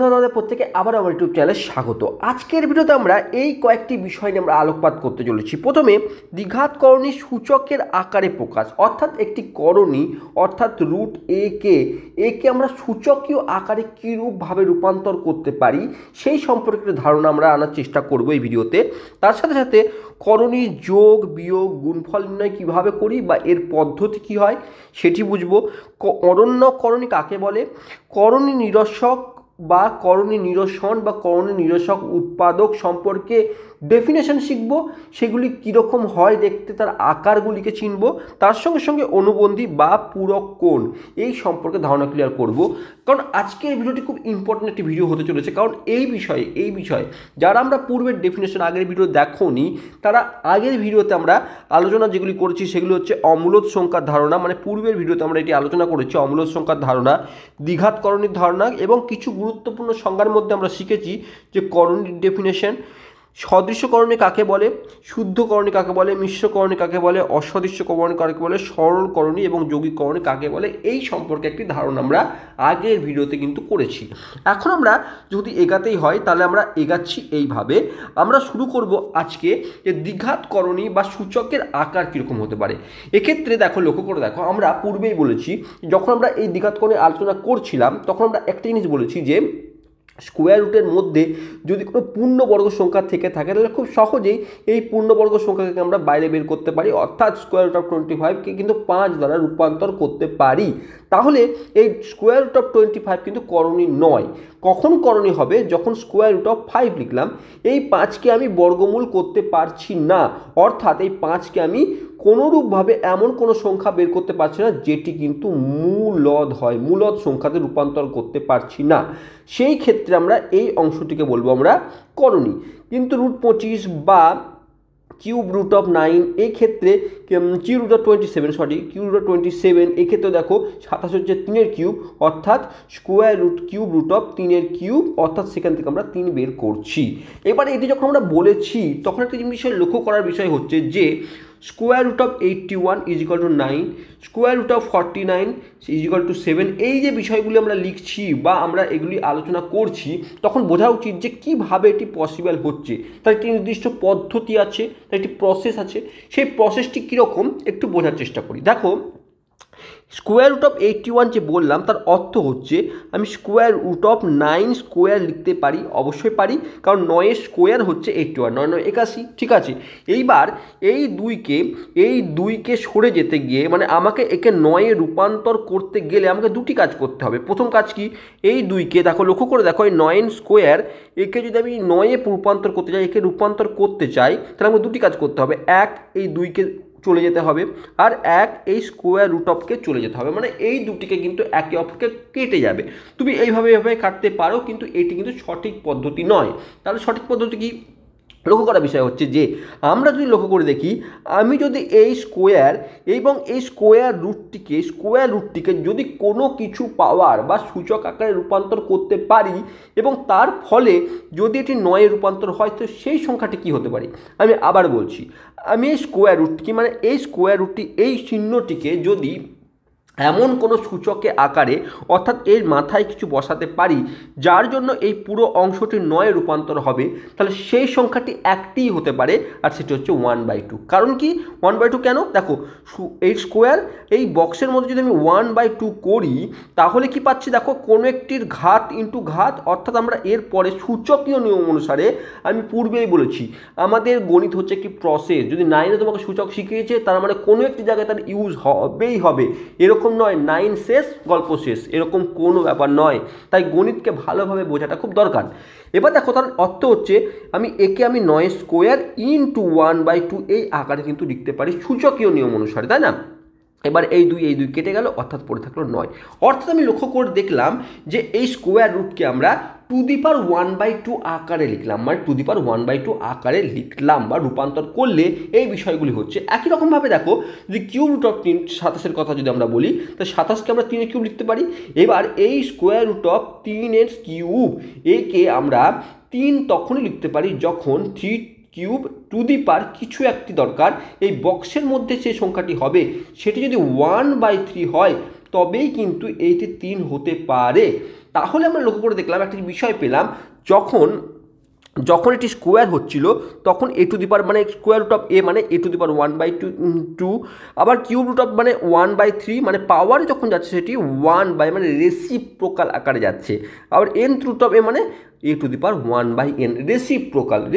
ধন্যবাদ প্রত্যেকে আবার আমার ইউটিউব চ্যানেলে স্বাগত। আজকের ভিডিওতে আমরা এই কয়েকটি বিষয় নিয়ে আমরা আলোকপাত করতে চলেছি। প্রথমে দ্বিঘাত করণী সূচকের আকারে প্রকাশ, অর্থাৎ একটি করণী অর্থাৎ রুট একে আমরা সূচকীয় আকারে কীরূপভাবে রূপান্তর করতে পারি সেই সম্পর্কে ধারণা আমরা আনার চেষ্টা করব এই ভিডিওতে। তার সাথে সাথে করণী যোগ বিয়োগ গুণফল নির্ণয় কীভাবে করি বা এর পদ্ধতি কী হয় সেটি বুঝব। অরণ্য করণী কাকে বলে, করণী নিরসক বা করণী নিরসন বা করণী নিরসক উৎপাদক সম্পর্কে ডেফিনেশন শিখব, সেগুলি কীরকম হয় দেখতে, তার আকারগুলিকে চিনব, তার সঙ্গে সঙ্গে অনুবন্ধী বা পূরক কোণ এই সম্পর্কে ধারণা ক্লিয়ার করব। কারণ আজকে এই ভিডিওটি খুব ইম্পর্টেন্ট একটি ভিডিও হতে চলেছে, কারণ এই বিষয়ে যারা আমরা পূর্বের ডেফিনেশন আগের ভিডিও দেখোনি তারা আগের ভিডিওতে আমরা আলোচনা যেগুলি করেছি সেগুলি হচ্ছে অমূলদ সংখ্যার ধারণা, মানে পূর্বের ভিডিওতে আমরা এটি আলোচনা করেছি অমূলদ সংখ্যার ধারণা, দ্বিঘাত করণীর ধারণা এবং কিছু গুরুত্বপূর্ণ সংজ্ঞার মধ্যে আমরা শিখেছি যে করণীর ডেফিনেশন, সদৃশ্য করণী কাকে বলে, শুদ্ধ করণী কাকে বলে, মিশ্র করণী কাকে বলে, অসদৃশ্য করণী কাকে বলে, সরল করণী এবং যৌগিক করণী কাকে বলে, এই সম্পর্কে একটি ধারণা আমরা আগের ভিডিওতে কিন্তু করেছি। এখন আমরা যদি এগাতেই হয় তাহলে আমরা এগাচ্ছি এইভাবে। আমরা শুরু করব আজকে যে দ্বিঘাত করণী বা সূচকের আকার কীরকম হতে পারে। এক্ষেত্রে দেখো, লক্ষ্য করে দেখো, আমরা পূর্বেই বলেছি যখন আমরা এই দ্বিঘাত করণী আলোচনা করছিলাম তখন আমরা একটা জিনিস বলেছি যে স্কোয়ার রুটের মধ্যে যদি কোনো পূর্ণবর্গ সংখ্যা থেকে থাকে তাহলে খুব সহজেই এই পূর্ণবর্গ সংখ্যাকে আমরা বাইরে বের করতে পারি, অর্থাৎ স্কোয়ার রুট অফ 25কে কিন্তু 5 দ্বারা রূপান্তর করতে পারি। তাহলে এই স্কোয়ার রুট অফ 25 কিন্তু করণী নয়। কখন করণী হবে? যখন স্কোয়ার রুট অফ 5 লিখলাম, এই 5কে আমি বর্গমূল করতে পারছি না, অর্থাৎ এই 5কে আমি কোনোরূপভাবে এমন কোনো সংখ্যা বের করতে পারছি না যেটি কিন্তু মূলদ হয়, মূলদ সংখ্যাতে রূপান্তর করতে পারছি না। সেই ক্ষেত্রে আমরা এই অংশটিকে বলবো আমরা করণী। কিন্তু রুট 25 বা কিউব রুট অফ 9 এই ক্ষেত্রে কিউব রুট অফ 27 এক্ষেত্রে দেখো 27 হচ্ছে 3-এর কিউব, অর্থাৎ square root cube root of 3-এর কিউব, অর্থাৎ সেখান থেকে আমরা 3 বের করছি। এবারে এটি যখন আমরা বলেছি তখন একটা বিষয় লক্ষ্য করার বিষয় হচ্ছে যে square root of 81 is equal to 9, square root of 49 is equal to 7। এই যে বিষয়গুলি আমরা লিখছি বা আমরা এগুলি আলোচনা করছি তখন বোঝা উচিত যে কীভাবে এটি পসিবল হচ্ছে। তার একটি নির্দিষ্ট পদ্ধতি আছে, তার একটি প্রসেস আছে, সেই প্রসেসটি কীরকম একটু বোঝার চেষ্টা করি। দেখো, স্কোয়ার রুট অফ 81 যে বললাম তার অর্থ হচ্ছে আমি স্কোয়ার রুট অফ 9 স্কোয়ার লিখতে পারি, অবশ্যই পারি, কারণ 9 স্কোয়ার হচ্ছে 81, 9 9 81, ঠিক আছে। এইবার এই দুইকে সরে যেতে গিয়ে, মানে আমাকে একে 9-এ রূপান্তর করতে গেলে আমাকে দুটি কাজ করতে হবে। প্রথম কাজ কি, এই দুইকে দেখো, লক্ষ্য করে দেখো, এই 9 স্কোয়ার একে যদি আমি 9-এ রূপান্তর করতে চাই, একে রূপান্তর করতে চাই, তাহলে আমাকে দুটি কাজ করতে হবে। এক, এই দুইকে চলে যেতে হবে, আর এক, এই স্কোয়ার রুট অফকে চলে যেতে হবে, মানে এই দুটিকে কিন্তু একে অপরকে কেটে যাবে। তুমি এইভাবে কাটতে পারো, কিন্তু এটি কিন্তু সঠিক পদ্ধতি নয়। তাহলে সঠিক পদ্ধতি কি? লক্ষ্য করার বিষয় হচ্ছে যে আমরা যদি লক্ষ্য করে দেখি, আমি যদি এই স্কোয়ার এবং এই স্কোয়ার রুটটিকে যদি কোনো কিছু পাওয়ার বা সূচক আকারে রূপান্তর করতে পারি এবং তার ফলে যদি এটি 9-এ রূপান্তর হয় তো সেই সংখ্যাটি কী হতে পারে। আমি আবার বলছি, আমি এই স্কোয়ার রুটটি, মানে এই স্কোয়ার রুটটি, এই চিহ্নটিকে যদি এমন কোনো সূচকে আকারে, অর্থাৎ এর মাথায় কিছু বসাতে পারি যার জন্য এই পুরো অংশটি 9-এ রূপান্তর হবে, তাহলে সেই সংখ্যাটি একটিই হতে পারে, আর সেটি হচ্ছে 1/2। কারণ কি 1/2 কেন? দেখো, এই স্কোয়ার, এই বক্সের মধ্যে যদি আমি 1/2 করি তাহলে কি পাচ্ছি? দেখো, কোনো একটির ঘাত ইন্টু ঘাত, অর্থাৎ আমরা এর পরে সূচকীয় নিয়ম অনুসারে, আমি পূর্বেই বলেছি আমাদের গণিত হচ্ছে একটি প্রসেস। যদি 9-এ তোমাকে সূচক শিখিয়েছে তার মানে কোনো একটি জায়গায় তার ইউজ হবেই হবে, এরকম নয় 9 শেষ গল্প শেষ, এরকম কোনো ব্যাপার নয়। তাই গণিতকে ভালোভাবে বোঝাটা খুব দরকার। এবার দেখো, তার অর্থ হচ্ছে আমি 9 স্কোয়ার ইন্টু 1/2 এই আকারে কিন্তু লিখতে পারি সূচকীয় নিয়ম অনুসারে, তাই না? এবার এই দুই কেটে গেল, অর্থাৎ পড়ে থাকলো 9। অর্থাৎ আমি লক্ষ্য করে দেখলাম যে এই স্কোয়ার রুটকে আমরা 1/2 আকারে লিখলাম, মানে 1/2 আকারে লিখলাম বা রূপান্তর করলে এই বিষয়গুলি হচ্ছে। একই রকমভাবে দেখো, যদি কিউব রুট অফ 27-এর কথা যদি আমরা বলি, তো 27কে আমরা 3-এর কিউব লিখতে পারি। এবার এই স্কোয়ার রুট অফ 3-এর কিউব একে আমরা 3 তখনই লিখতে পারি যখন 3 কিউব টু দি পাওয়ার কিছু একটি দরকার, এই বক্সের মধ্যে যে সংখ্যাটি হবে সেটি যদি 1/3 হয় তবেই কিন্তু এইটি 3 হতে পারে। তাহলে আমরা লক্ষ্য করে দেখলাম একটা বিষয় পেলাম, যখন যখন এটি স্কোয়ার হচ্ছিল তখন এ টু দি পাওয়ার মানে স্কোয়ার রুট অফ এ মানে এ টু দি পাওয়ার 1/2, আবার কিউব রুট অফ মানে 1/3, মানে পাওয়ার যখন যাচ্ছে সেটি 1 মানে রেসিপ্রোকাল আকারে যাচ্ছে। আবার এন রুট অফ এ মানে এ to the power 1/n,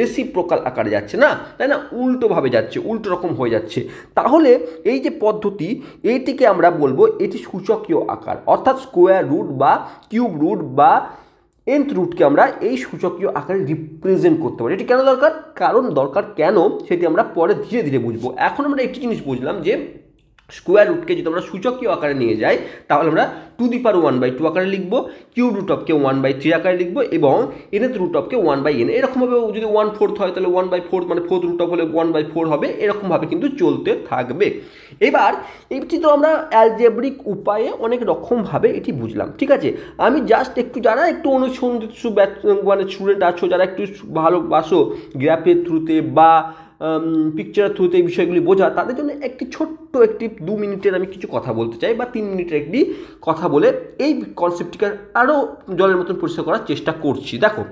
reciprocal আকারে যাচ্ছে না, তাই না, উল্টোভাবে যাচ্ছে, উল্টো রকম হয়ে যাচ্ছে। তাহলে এই যে পদ্ধতি, এইটিকে আমরা বলবো এটি সূচকীয় আকার, অর্থাৎ স্কোয়ার রুট বা কিউব রুট বা nth রুটকে আমরা এই সূচকীয় আকারে রিপ্রেজেন্ট করতে পারি। এটি কেন দরকার, কেন সেটি আমরা পরে ধীরে ধীরে বুঝবো। এখন আমরা একটি জিনিস বুঝলাম যে স্কোয়ার রুটকে যদি আমরা সূচকীয় আকারে নিয়ে যাই তাহলে আমরা টু দি পাওয়ার 1/2 আকারে লিখবো, কিউব রুট অফকে 1/3 আকারে লিখবো এবং nth রুট অফকে 1/n। এরকমভাবে যদি 1/4 হয় তাহলে 1/4 মানে ফোর্থ রুট অফ হলে 1/4 হবে, এরকমভাবে কিন্তু চলতে থাকবে। এবার এটি তো আমরা অ্যালজেব্রিক উপায়ে অনেক রকমভাবে এটি বুঝলাম, ঠিক আছে। আমি জাস্ট একটু, যারা একটু অনুসন্ধিত মানে স্টুডেন্ট আছো, যারা একটু ভালোবাসো গ্রাফের থ্রুতে বা পিকচারের থ্রুতে এই বিষয়গুলি বোঝা, তাদের জন্য একটি ছোট্ট একটি 2 মিনিটের আমি কিছু কথা বলতে চাই বা 3 মিনিটের একটি কথা বলে এই কনসেপ্টটিকে আরও জলের মতন পরিষ্কার করার চেষ্টা করছি। দেখো,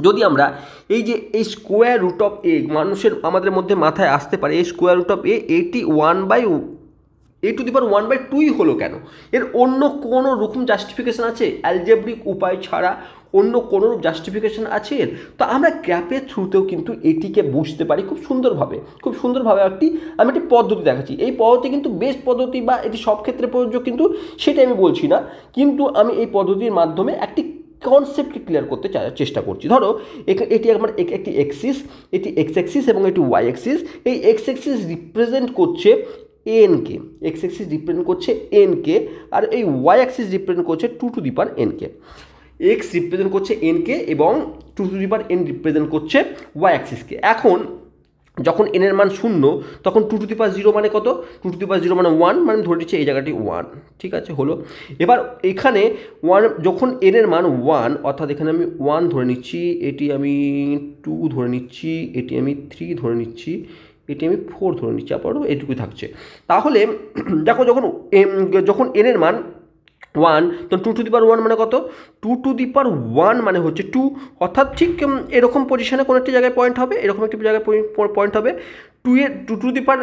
যদি আমরা এই যে এই স্কোয়ার রুট অফ এ আমাদের মধ্যে মাথায় আসতে পারে, এই স্কোয়ার রুট অফ এ এটি 1/a টু দি পাওয়ার 1/2 হলো কেন? এর অন্য কোনো রকম জাস্টিফিকেশান আছে? অ্যালজেব্রিক উপায় ছাড়া অন্য কোনো জাস্টিফিকেশান আছে? তো আমরা গ্রাফের থ্রুতেও কিন্তু এটিকে বুঝতে পারি খুব সুন্দরভাবে আমি একটি পদ্ধতি দেখাচ্ছি। এই পদ্ধতি কিন্তু বেস্ট পদ্ধতি বা এটি সব ক্ষেত্রে প্রযোজ্য কিন্তু সেটা আমি বলছি না, কিন্তু আমি এই পদ্ধতির মাধ্যমে একটি কনসেপ্টকে ক্লিয়ার করতে চেষ্টা করছি। ধরো এটি আমার একটি এক্সিস, এটি এক্স অ্যাক্সিস এবং এটি ওয়াই অ্যাক্সিস। এই এক্স অ্যাক্সিস রিপ্রেজেন্ট করছে এনকে, এক্স অ্যাক্সিস রিপ্রেজেন্ট করছে এনকে, আর এই ওয়াই অ্যাক্সিস রিপ্রেজেন্ট করছে 2 টু দি পাওয়ার এনকে। এক্স রিপ্রেজেন্ট করছে এনকে এবং 2 to the power N represent করছে ওয়াই অ্যাক্সিসকে। এখন যখন এন এর মান 0 তখন 2 টু দি পাওয়ার 0 মানে কত? 2 টু দি পাওয়ার 0 মানে 1, মানে ধরে নিচ্ছে এই জায়গাটি 1, ঠিক আছে, হলো। এবার এখানে 1 যখন এন এর মান 1, অর্থাৎ এখানে আমি 1 ধরে নিচ্ছি, এটি আমি 2 ধরে নিচ্ছি, এটি আমি 3 ধরে নিচ্ছি, এটি আমি 4 ধরে নিচ্ছি, আপাতত এটুকুই থাকছে। তাহলে দেখো, যখন এন এর মান 1 তখন 2 টু দি পাওয়ার 1 মানে কত? 2 টু দি পাওয়ার 1 মানে হচ্ছে 2, অর্থাৎ ঠিক এরকম পজিশনে কোনো একটি জায়গায় পয়েন্ট হবে, এরকম একটি জায়গায় পয়েন্ট হবে। 2 টু দি পাওয়ার,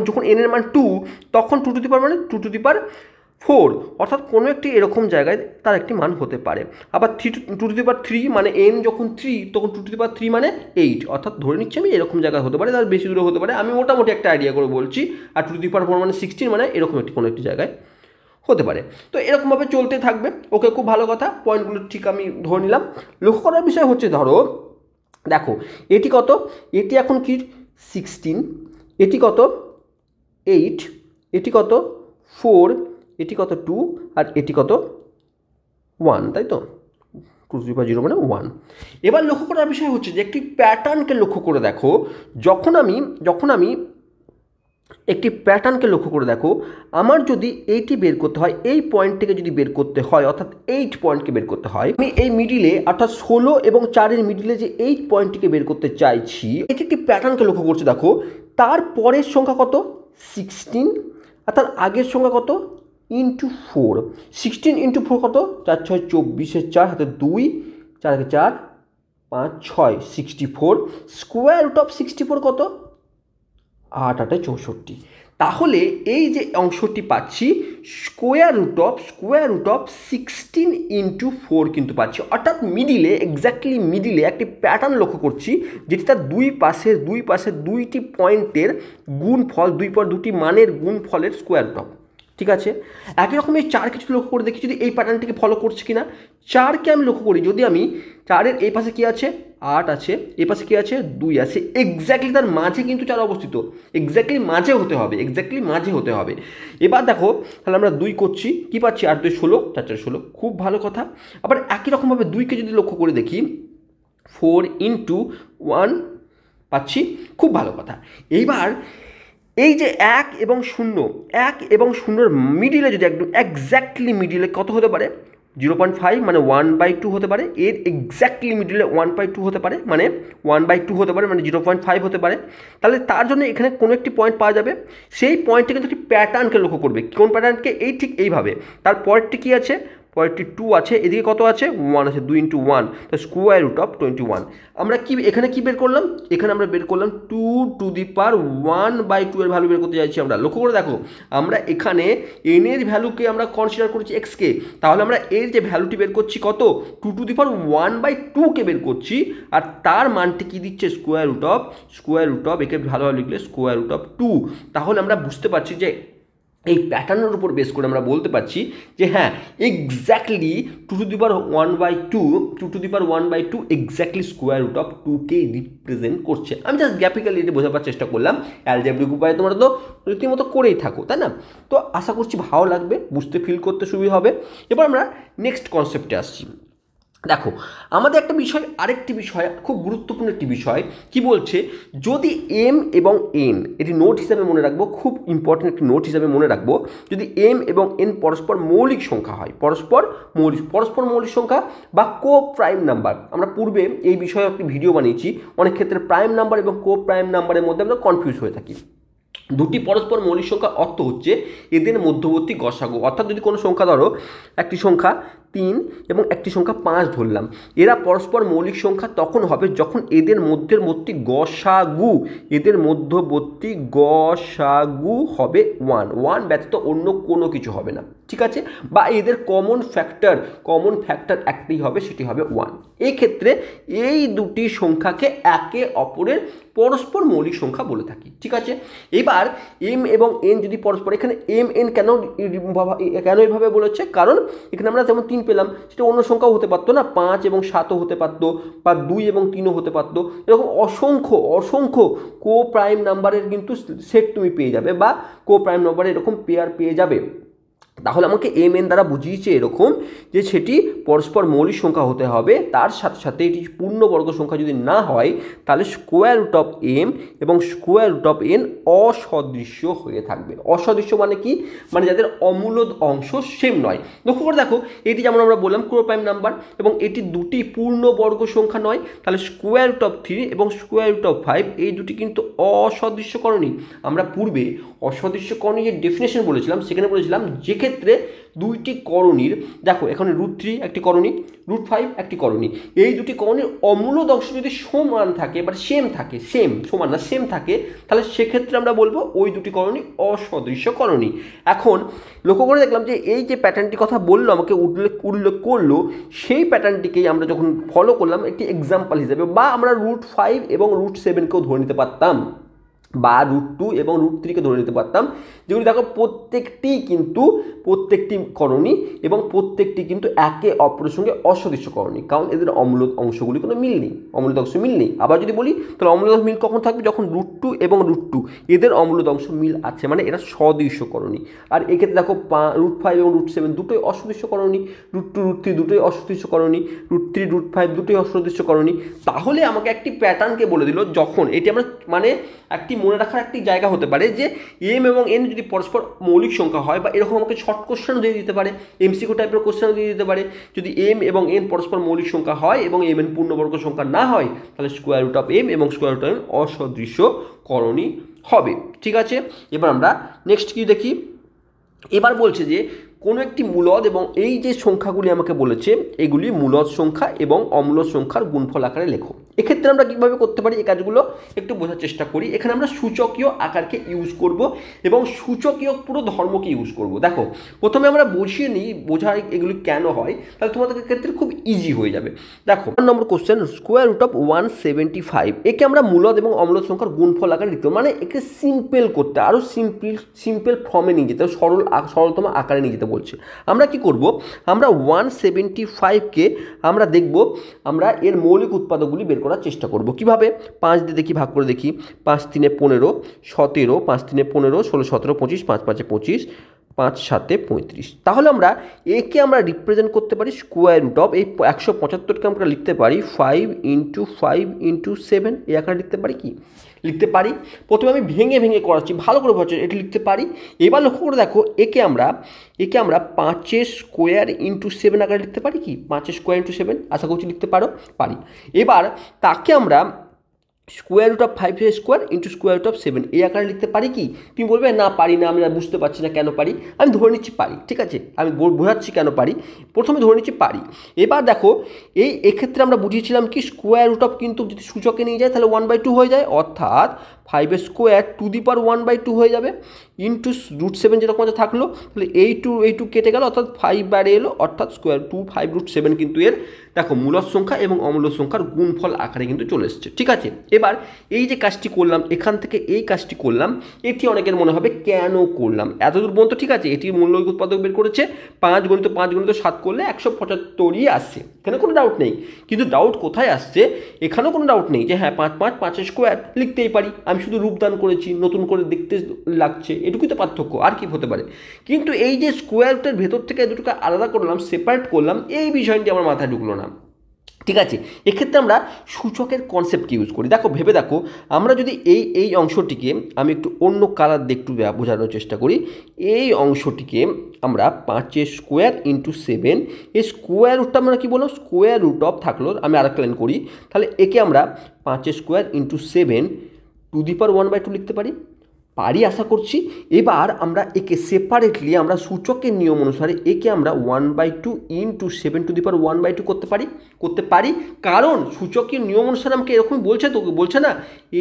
যখন এন এর মান 2 তখন 2 টু দি পাওয়ার মানে 2 টু দি পাওয়ার 4, অর্থাৎ কোনো একটি এরকম জায়গায় তার একটি মান হতে পারে। আবার 2 টু দি পাওয়ার 3 মানে এন যখন 3 তখন 2 টু দি পাওয়ার 3 মানে 8, অর্থাৎ ধরে নিচ্ছি আমি এরকম জায়গায় হতে পারে, তার বেশি দূরে হতে পারে, আমি মোটামুটি একটা আইডিয়া করে বলছি। আর 2 টু দি পাওয়ার 4 মানে 16 মানে এরকম কোনো একটি জায়গায় হতে পারে। তো এরকমভাবে চলতে থাকবে। ওকে, খুব ভালো কথা, পয়েন্টগুলো ঠিক আমি ধরে নিলাম। লক্ষ্য করার বিষয় হচ্ছে, ধরো দেখো এটি কত, এটি এখন কি 16, এটি কত 8, এটি কত 4, এটি কত 2, আর এটি কত 1, তাই তো? 2 টু দি পাওয়ার 0 মানে 1। এবার লক্ষ্য করার বিষয় হচ্ছে যে একটি প্যাটার্নকে লক্ষ্য করে দেখো, যখন আমি একটি প্যাটার্নকে লক্ষ্য করে দেখো, আমার যদি এইটি বের করতে হয়, এই পয়েন্টটিকে যদি বের করতে হয়, অর্থাৎ 8 পয়েন্টকে বের করতে হয়, আমি এই মিডিলে অর্থাৎ 16 এবং 4-এর মিডিলে যে 8 পয়েন্টটিকে বের করতে চাইছি, এটি একটি প্যাটার্নকে লক্ষ্য করছে। দেখো তার পরের সংখ্যা কত? 16, আর তার আগের সংখ্যা কত? ইন্টু 4। 16 ইন্টু 4 কত? 4 6 24, 4 হাতে 2, 4 হাতে 4, 5 6 64। স্কোয়ার রুট অফ 64 কত? 8 8 64। তাহলে এই যে অংশটি পাচ্ছি স্কোয়ার রুট অফ 16 ইন্টু 4 কিন্তু পাচ্ছি, অর্থাৎ মিডিলে, এক্স্যাক্টলি মিডিলে একটি প্যাটার্ন লক্ষ্য করছি, যেটি তার দুই পাশে দুইটি পয়েন্টের গুণফল, দুটি মানের গুণফলের স্কোয়ার রুট অফ, ঠিক আছে। একই রকম এই 4কে যদি লক্ষ্য করে দেখি, যদি এই প্যাটার্নটিকে ফলো করছে কিনা। 4কে আমি লক্ষ্য করি, যদি আমি 4-এর এই পাশে কী আছে? 8 আছে, এই পাশে কী আছে? 2 আছে, এক্স্যাক্টলি তার মাঝে কিন্তু 4 অবস্থিত, এক্স্যাক্টলি মাঝে হতে হবে। এবার দেখো, তাহলে আমরা 2 করছি, কী পাচ্ছি? 8 2 16, 4 4 16, খুব ভালো কথা। আবার একই রকমভাবে 2কে যদি লক্ষ্য করে দেখি, 4 ইন্টু 1 পাচ্ছি, খুব ভালো কথা। এইবার এই যে 1 এবং 0-এর মিডিলে যদি একদম এক্স্যাক্টলি মিডিলে কত হতে পারে? 0.5 মানে 1/2 হতে পারে, এর এক্স্যাক্টলি মিডিলে 1/2 হতে পারে, মানে 1/2 হতে পারে, মানে 0.5 হতে পারে। তাহলে তার জন্য এখানে কোনো একটি পয়েন্ট পাওয়া যাবে, সেই পয়েন্টে কিন্তু একটি প্যাটার্নকে লক্ষ্য করবে। কোন প্যাটার্নকে? ঠিক এইভাবে। তার পরেরটি কী আছে? পরেরটি 2 আছে, এদিকে কত আছে 1 আছে, 2 × 1 তো স্কোয়ার রুট অফ 21। আমরা কি এখানে কি বের করলাম, এখানে আমরা বের করলাম 2⁴1/2 এর ভ্যালু বের করতে চাইছি আমরা। লক্ষ্য করে দেখো আমরা এখানে n এর ভ্যালুকে আমরা কনসিডার করেছি x কে, তাহলে আমরা এর যে ভ্যালুটি বের করছি কত 2⁴1/2 কে বের করছি, আর তার মানটি কি দিচ্ছে স্কোয়ার রুট অফ একে ভালোভাবে লিখলে স্কোয়ার রুট অফ 2। তাহলে আমরা বুঝতে পারছি যে এই প্যাটার্নের উপর বেস করে আমরা বলতে পারছি যে হ্যাঁ exactly 2⁴1/2 exactly square root of 2কে রিপ্রেজেন্ট করছে। আমি জাস্ট গ্রাফিক্যালি এটা বোঝাবার চেষ্টা করলাম। অ্যালজেব্রিক উপায়ে তোমরা তো রীতিমতো করেই থাকো, তাই না? তো আশা করছি ভালো লাগবে, বুঝতে ফিল করতে সুবিধা হবে। এবার আমরা নেক্সট কনসেপ্টে আসছি। দেখো আমাদের একটা বিষয়, আরেকটি বিষয় খুব গুরুত্বপূর্ণ একটি বিষয় কি বলছে, যদি m এবং n, এটি নোট হিসাবে মনে রাখবো, খুব ইম্পর্টেন্ট একটি নোট হিসাবে মনে রাখবো, যদি m এবং n পরস্পর মৌলিক সংখ্যা হয়, পরস্পর মৌলিক সংখ্যা বা কো প্রাইম নাম্বার। আমরা পূর্বে এই বিষয়ে একটি ভিডিও বানিয়েছি, অনেক ক্ষেত্রে প্রাইম নাম্বার এবং কো প্রাইম নাম্বারের মধ্যে আমরা কনফিউজ হয়ে থাকি। দুটি পরস্পর মৌলিক সংখ্যার অর্থ হচ্ছে এদের মধ্যবর্তী গসাগু, অর্থাৎ যদি কোনো সংখ্যা ধরো একটি সংখ্যা 3 এবং একটি সংখ্যা 5 ধরলাম, এরা পরস্পর মৌলিক সংখ্যা তখন হবে যখন এদের মধ্যবর্তী গসাগু হবে 1 ব্যতীত অন্য কোনো কিছু হবে না, ঠিক আছে? বা এদের কমন ফ্যাক্টর একটাই হবে, সেটি হবে 1। এই ক্ষেত্রে এই দুটি সংখ্যাকে একে অপরের পরস্পর মৌলিক সংখ্যা বলে থাকি, ঠিক আছে? এবার m এবং n যদি পরস্পর, এখানে m n কেন এইভাবে বলেছে, কারণ এখানে আমরা যেমন 3 পেলাম, সেটা অন্য সংখ্যাও হতে পারতো না, 5 এবং 7ও হতে পারতো, বা 2 এবং 3ও হতে পারতো। এরকম অসংখ্য কো প্রাইম নাম্বারের কিন্তু সেট তুমি পেয়ে যাবে, বা কো প্রাইম নাম্বারের এরকম পেয়ার পেয়ে যাবে। তাহলে আমাকে m n দ্বারা বুঝিয়েছে এরকম যে সেটি পরস্পর মৌলিক সংখ্যা হতে হবে, তার সাথে সাথে এটি পূর্ণবর্গ সংখ্যা যদি না হয় তাহলে স্কোয়ার রুট অফ m এবং স্কোয়ার রুট অফ n অসদৃশ্য হয়ে থাকবে। অসদৃশ্য মানে কি, মানে যাদের অমূলদ অংশ সেম নয়। লক্ষ্য করে দেখো এটি যেমন আমরা বললাম কো প্রাইম নাম্বার, এবং এটি দুটি পূর্ণবর্গ সংখ্যা নয়, তাহলে স্কোয়ার রুট অফ 3 এবং স্কোয়ার রুট অফ 5 এই দুটি কিন্তু অসদৃশ্যকরণী। আমরা পূর্বে অসদৃশ্যকরণী যে ডেফিনেশন বলেছিলাম, সেখানে বলেছিলাম যে ক্ষেত্রে দুইটি করণীর, দেখো এখানে √3 একটি করণী, √5 একটি করণী, এই দুটি করণীর অমূলদ অংশ যদি সমান থাকে বা সেম থাকে, সেম থাকে, তাহলে সেক্ষেত্রে আমরা বলবো ওই দুটি করণী অসদৃশ্য করণী। এখন লক্ষ্য করে দেখলাম যে এই যে প্যাটার্নটির কথা বললো, আমাকে উল্লেখ করলো, সেই প্যাটার্নটিকেই আমরা যখন ফলো করলাম একটি এক্সাম্পল হিসেবে, বা আমরা √5 এবং √7কেও ধরে নিতে পারতাম, বা √2 এবং √3কে ধরে নিতে পারতাম, যেগুলি দেখো প্রত্যেকটি করণী এবং প্রত্যেকটি কিন্তু একে অপরের সঙ্গে অসদৃশ্য করণী, কারণ এদের অমূলদ অংশগুলি কোনো মিল নেই। আবার যদি বলি তাহলে অমূলদ অংশ মিল কখন থাকবে, যখন √2 এবং √2 এদের অমূলদ অংশ মিল আছে, মানে এরা সদৃশ্য করণী। আর এক্ষেত্রে দেখো √5 এবং √7 দুটোই অসদৃশ্য করণী, √2 √3 দুটোই অসদৃশ্য করণী, √3 √5 দুটোই অসদৃশ্য করণী। তাহলে আমাকে একটি প্যাটার্নকে বলে দিল, যখন এটি আমরা মানে একটি মনে রাখার একটি জায়গা হতে পারে যে m এবং n যদি পরস্পর মৌলিক সংখ্যা হয়, বা এরকম আমাকে শর্ট কোশ্চেনও দিয়ে দিতে পারে, MCQ টাইপের কোশ্চেনও দিয়ে দিতে পারে, যদি m এবং n পরস্পর মৌলিক সংখ্যা হয় এবং m n পূর্ণবর্গ সংখ্যা না হয়, তাহলে স্কোয়ার রুট অফ m এবং স্কোয়ার রুট অফ n অসদৃশ্য করণী হবে, ঠিক আছে? এবার আমরা নেক্সট কি দেখি। এবার বলছে যে কোনো একটি মূলদ, এবং এই যে সংখ্যাগুলি আমাকে বলেছে এগুলি মূলদ সংখ্যা এবং অমূলদ সংখ্যার গুণফল আকারে লেখো। এক্ষেত্রে আমরা কীভাবে করতে পারি এই কাজগুলো একটু বোঝার চেষ্টা করি। এখানে আমরা সূচকীয় আকারকে ইউজ করব এবং সূচকীয় পুরো ধর্মকে ইউজ করব। দেখো প্রথমে আমরা বুঝিয়ে নিই বোঝাই এগুলি কেন হয়, তাহলে তোমাদের ক্ষেত্রে খুব ইজি হয়ে যাবে। দেখো 1 নম্বর কোশ্চেন, স্কোয়ার রুট অফ 175, একে আমরা মূলদ এবং অমূলদ সংখ্যার গুণফল আকারে লিখতে, মানে একে সিম্পল করতে, আরও সিম্পল ফর্মে নিয়ে যেতে, সরলতম আকারে নিয়ে যেতে বলছে। আমরা কি করব, আমরা 175কে আমরা দেখব, আমরা এর মৌলিক উৎপাদকগুলি বের করার চেষ্টা করব। কিভাবে, 5 দিয়ে দেখি, ভাগ করে দেখি, 5 3 15, 17, 5 3 15, 16 17 25, 5 5 25, 5 7 35। তাহলে আমরা একে আমরা রিপ্রেজেন্ট করতে পারি স্কোয়ার রুট অফ, এই 175কে আমরা লিখতে পারি 5 × 5 × 7, এই আকারে লিখতে পারি। প্রথমে আমি ভেঙে করাচ্ছি, ভালো করে ভাবছি, এটি লিখতে পারি। এবার লক্ষ্য করে দেখো একে আমরা 5 স্কোয়ার × 7 আকারে লিখতে পারি কি, 5 স্কোয়ার × 7, আশা করছি লিখতে পারি। এবার তাকে আমরা square root of 5 square into square root of 7 এই আকারে লিখতে পারি কি? তুমি বলবে না পারি না, আমি বুঝতে পারছি না কেন পারি। আমি ধরে নিচ্ছি পারি, ঠিক আছে, আমি বোঝাচ্ছি কেন পারি। প্রথমে ধরে নিচ্ছি পারি। এবার দেখো এক্ষেত্রে আমরা বুঝিয়েছিলাম কি স্কোয়ার রুট অফ কিন্তু যদি সূচকে নিয়ে যায় তাহলে 1/2 হয়ে যায়, অর্থাৎ 5 স্কোয়ার টু দি পাওয়ার 1/2 হয়ে যাবে ইন্টু রুট 7 যেরকম আছে থাকলো, তাহলে এই টু কেটে গেল, অর্থাৎ 5 বাইরে এলো, অর্থাৎ স্কোয়ার 5 রুট 7 কিন্তু এর দেখো মূলদ সংখ্যা এবং অমূলদ সংখ্যার গুণফল আকারে কিন্তু চলে এসছে, ঠিক আছে। এবার এই যে কাজটি করলাম, এখান থেকে এই কাজটি করলাম, এটি অনেকের মনে হবে কেন করলাম এতদূর পর্যন্ত, ঠিক আছে। এটির মূল্য উৎপাদক বের করেছে 5 গুণিত 5 গুণিত 7 করলে 175ই আসছে, এখানে কোনো ডাউট নেই। কিন্তু ডাউট কোথায় আসছে? এখানেও কোনো ডাউট নেই যে হ্যাঁ 5 স্কোয়ার লিখতেই পারি, আমি শুধু রূপদান করেছি, নতুন করে দেখতে লাগছে, এটুকুই তো পার্থক্য, আর কি হতে পারে। কিন্তু এই যে স্কোয়ার রুটের ভেতর থেকে দুটোকে আলাদা করলাম, সেপারেট করলাম, এই বিষয়টি আমার মাথায় ঢুকলো না, ঠিক আছে। এক্ষেত্রে আমরা সূচকের কনসেপ্ট ইউজ করি। দেখো ভেবে দেখো, আমরা যদি এই অংশটিকে আমি একটু অন্য কালার দিয়ে একটু বোঝানোর চেষ্টা করি। এই অংশটিকে আমরা 5 স্কোয়ার ইন্টু 7, এই স্কোয়ার রুটটা আমরা কী বললাম, স্কোয়ার রুট অফ থাকলো, আমি আরেকটা লাইন করি, তাহলে একে আমরা 5 স্কোয়ার ইন্টু 7 টু দি পাওয়ার 1/2 লিখতে পারি, আশা করছি। এবার আমরা একে সেপারেটলি আমরা সূচকের নিয়ম অনুসারে একে আমরা 1/2 ইন্টু 7 টু দি পাওয়ার 1/2 করতে পারি, কারণ সূচকের নিয়ম অনুসারে আমাকে এরকম বলছে, তো বলছে না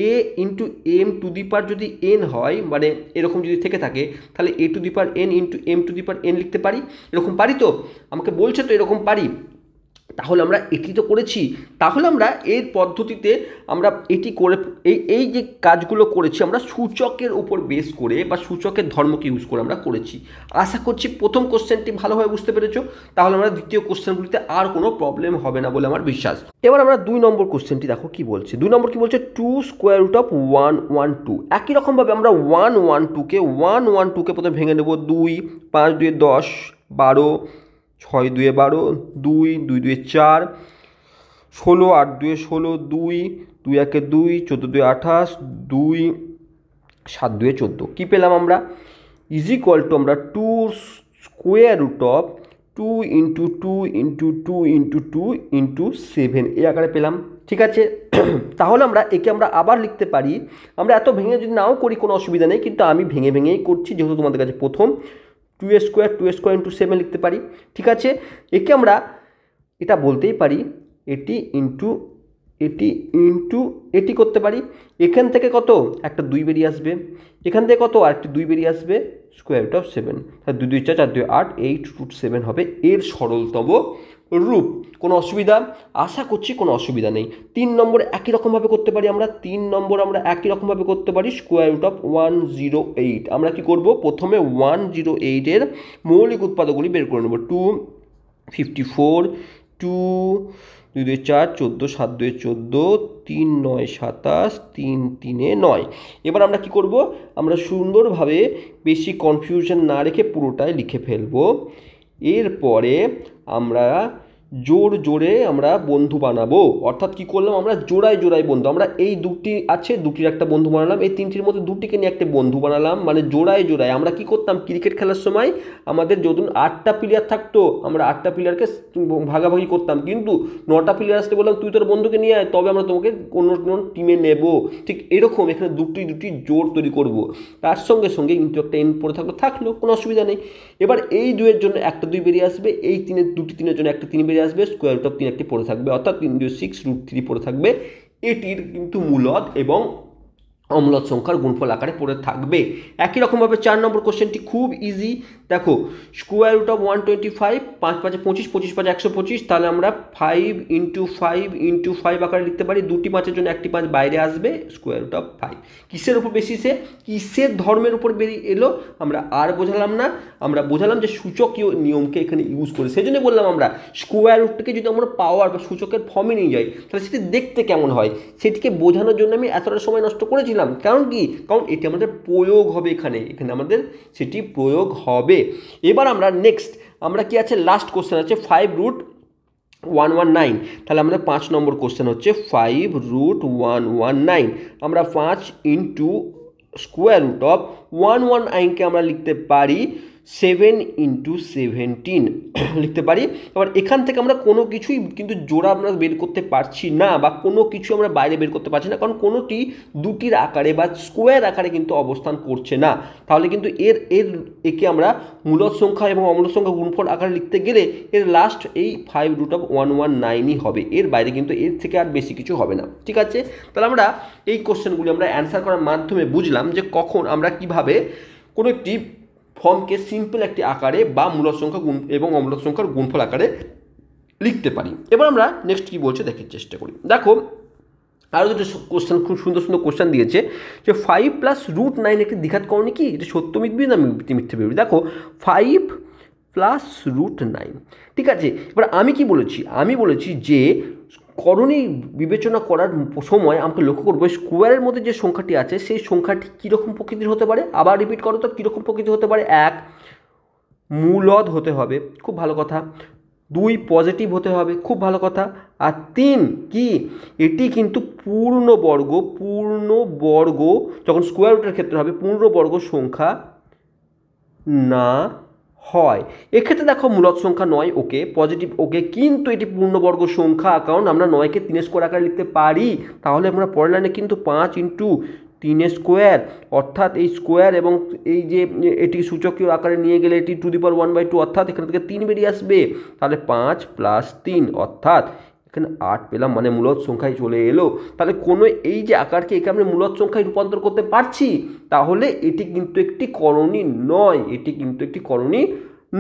A into M to the power যদি এন হয়, মানে এরকম যদি থেকে থাকে, তাহলে A to the power N into M to the power N লিখতে পারি, এরকম পারি তো, আমাকে বলছে তো এরকম পারি। তাহলে আমরা এটি তো করেছি, তাহলে আমরা এর পদ্ধতিতে আমরা এটি করে এই যে কাজগুলো করেছি আমরা সূচকের উপর বেস করে বা সূচকের ধর্মকে ইউজ করে আমরা করেছি। আশা করছি প্রথম কোশ্চেনটি ভালোভাবে বুঝতে পেরেছো, তাহলে আমরা দ্বিতীয় কোশ্চেনগুলিতে আর কোনো প্রবলেম হবে না বলে আমার বিশ্বাস। এবার আমরা 2 নম্বর কোশ্চেনটি দেখো কি বলছে। 2 নম্বর কি বলছে, 2 স্কোয়ার রুট অফ 112। একই রকমভাবে আমরা 112কে প্রথমে ভেঙে নেব, 2 5 2 10 12 6 2 12 2 2 2 4 16 8 2 16 2 2 1 2 14 2 28 2 7 2 14 কী পেলাম আমরা, ইজ ইকুয়াল টু আমরা 2 square root of 2 into 2 into 2 into 2 into 7 এই আকারে পেলাম, ঠিক আছে। তাহলে আমরা একে আমরা আবার লিখতে পারি, আমরা এত ভেঙে যদি নাও করি কোনো অসুবিধা নেই, কিন্তু আমি ভেঙেই করছি যেহেতু তোমাদের কাছে প্রথম। 2 স্কোয়ার ইন্টু 7 লিখতে পারি, ঠিক আছে। একে আমরা এটা বলতেই পারি এটি ইন্টু এটি করতে পারি। এখান থেকে কত একটা 2 বেরিয়ে আসবে, এখান থেকে কত আরেকটি 2 বেরিয়ে আসবে, স্কোয়ার রুট অফ 7, 2 2 4 4 2 8 8 রুট 7 হবে এর সরলতম রূপ। কোনো অসুবিধা? আশা করছি কোনো অসুবিধা নেই। 3 নম্বর একই রকমভাবে করতে পারি আমরা, 3 নম্বর আমরা একই রকমভাবে করতে পারি, স্কোয়ার রুট অফ 108। আমরা কি করব, প্রথমে 108 এর মৌলিক উৎপাদকগুলি বের করে নেব। 2 54 2 2 2 4 14 7 2 14 3 9 27 3 3 9। এবার আমরা কি করব, আমরা সুন্দরভাবে বেশি কনফিউশন না রেখে পুরোটাই লিখে ফেলব। এরপরে আমরা জোরে আমরা বন্ধু বানাবো, অর্থাৎ কি করলাম আমরা জোড়ায় বন্ধু, আমরা এই দুটি আছে দুটির একটা বন্ধু বানালাম, এই তিনটির মধ্যে দুটিকে নিয়ে একটা বন্ধু বানালাম, মানে জোড়ায় আমরা কি করতাম ক্রিকেট খেলার সময় আমাদের যখন 8টা প্লেয়ার থাকতো আমরা 8টা প্লেয়ারকে ভাগাভাগি করতাম, কিন্তু 9টা প্লেয়ার আসতে বললাম তুই তোর বন্ধুকে নিয়ে আয় তবে আমরা তোমাকে অন্য টিমে নেব, ঠিক এরকম এখানে দুটি জোড় তৈরি করব, তার সঙ্গে কিন্তু একটা এন পড়ে থাকলো কোনো অসুবিধা নেই। এবার এই 2-এর জন্য একটা 2 বেরিয়ে আসবে, এই দুটি 3-এর জন্য একটা 3 বেরিয়ে আসবে, স্কোয়ার রুট অফ 3 একটি পড়ে থাকবে, অর্থাৎ 3 2 6 রুট 3 পড়ে থাকবে। এটির কিন্তু মূলদ এবং অম্লদ সংখ্যার গুণফল আকারে পড়ে থাকবে। একই রকমভাবে 4 নম্বর কোশ্চেনটি খুব ইজি। দেখো স্কোয়ার রুট অফ 125, 5 5 25 25 5 125, তাহলে আমরা 5 ইন্টু 5 আকারে লিখতে পারি, দুটি 5-এর জন্য একটি 5 বাইরে আসবে, স্কোয়ার রুট অফ 5। কিসের উপর বেসিসে, কিসের ধর্মের উপর বেরিয়ে এলো আমরা আর বোঝালাম না, আমরা বোঝালাম যে সূচকীয় নিয়মকে এখানে ইউজ করে, সেই জন্য বললাম আমরা স্কোয়ার রুটটাকে যদি আমরা পাওয়ার বা সূচকের ফর্মে নিয়ে যাই তাহলে সেটি দেখতে কেমন হয় সেটিকে বোঝানোর জন্য আমি এতটা সময় নষ্ট করেছিলাম। কারণ কি, কারণ এটি আমাদের প্রয়োগ হবে, এখানে আমাদের সেটি প্রয়োগ হবে। এবার আমরা নেক্সট আমরা কি আছে, লাস্ট কোশ্চেন আছে 5 রুট 119, তাহলে আমাদের 5 নম্বর কোশ্চেন হচ্ছে 5 রুট 119। আমরা 5 ইন্টু স্কোয়ার রুট অফ 119কে আমরা লিখতে পারি 7 × 17 লিখতে পারি। এবার এখান থেকে আমরা কোনো কিছুই কিন্তু জোড়া আমরা বের করতে পারছি না, বা কোনো কিছু আমরা বাইরে বের করতে পারছি না, কারণ কোনোটি দুটির আকারে বা স্কোয়ার আকারে কিন্তু অবস্থান করছে না। তাহলে কিন্তু একে আমরা মূলদ সংখ্যা এবং অমূলদ সংখ্যা গুণফল আকারে লিখতে গেলে এর লাস্ট এই 5√119ই হবে, এর বাইরে কিন্তু এর থেকে আর বেশি কিছু হবে না। ঠিক আছে, তাহলে আমরা এই কোশ্চেনগুলি আমরা অ্যান্সার করার মাধ্যমে বুঝলাম যে কখন আমরা কিভাবে কোনো একটি ফর্মকে সিম্পল একটি আকারে বা মূলদ সংখ্যা এবং অমূলদ সংখ্যার গুণফল আকারে লিখতে পারি। এবার আমরা নেক্সট কী বলছে দেখার চেষ্টা করি। দেখো আরও দুটো কোশ্চেন, খুব সুন্দর সুন্দর কোশ্চেন দিয়েছে যে 5 + √9 একটি দ্বিঘাত করণী কি, এটা সত্য মিথ্যে না মিথ্যে বিবৃতি। দেখো 5 + √9, ঠিক আছে। এবার আমি কি বলেছি, আমি বলেছি যে করণী বিবেচনা করার সময় আমাকে লক্ষ্য করবো স্কোয়ারের মধ্যে যে সংখ্যাটি আছে সেই সংখ্যাটি কীরকম প্রকৃতির হতে পারে। আবার রিপিট করো তো, কীরকম প্রকৃতির হতে পারে। 1 মূলদ হতে হবে, খুব ভালো কথা। 2 পজিটিভ হতে হবে, খুব ভালো কথা। আর 3 কি, এটি কিন্তু পূর্ণবর্গ যখন স্কোয়ার রুটের ক্ষেত্রে হবে পূর্ণবর্গ সংখ্যা না হয়। এক্ষেত্রে দেখো মূলদ সংখ্যা 9, ওকে, পজিটিভ, ওকে, কিন্তু এটি পূর্ণবর্গ সংখ্যা, কারণ আমরা 9কে 3 স্কোয়ার আকারে লিখতে পারি। তাহলে আমরা পরের লাইনে কিন্তু 5 × 3 অর্থাৎ এই স্কোয়ার এবং এই যে এটি সূচকীয় আকারে নিয়ে গেলে এটি ⁴1/2, অর্থাৎ এখান থেকে 3 বেরিয়ে আসবে। তাহলে 5 + 3 অর্থাৎ এখানে 8 পেলাম, মানে মূলদ সংখ্যায় চলে এলো। তাহলে কোনো এই যে আকারকে একে আমরা মূলদ সংখ্যায় রূপান্তর করতে পারছি, তাহলে এটি কিন্তু একটি করণী নয়, এটি কিন্তু একটি করণী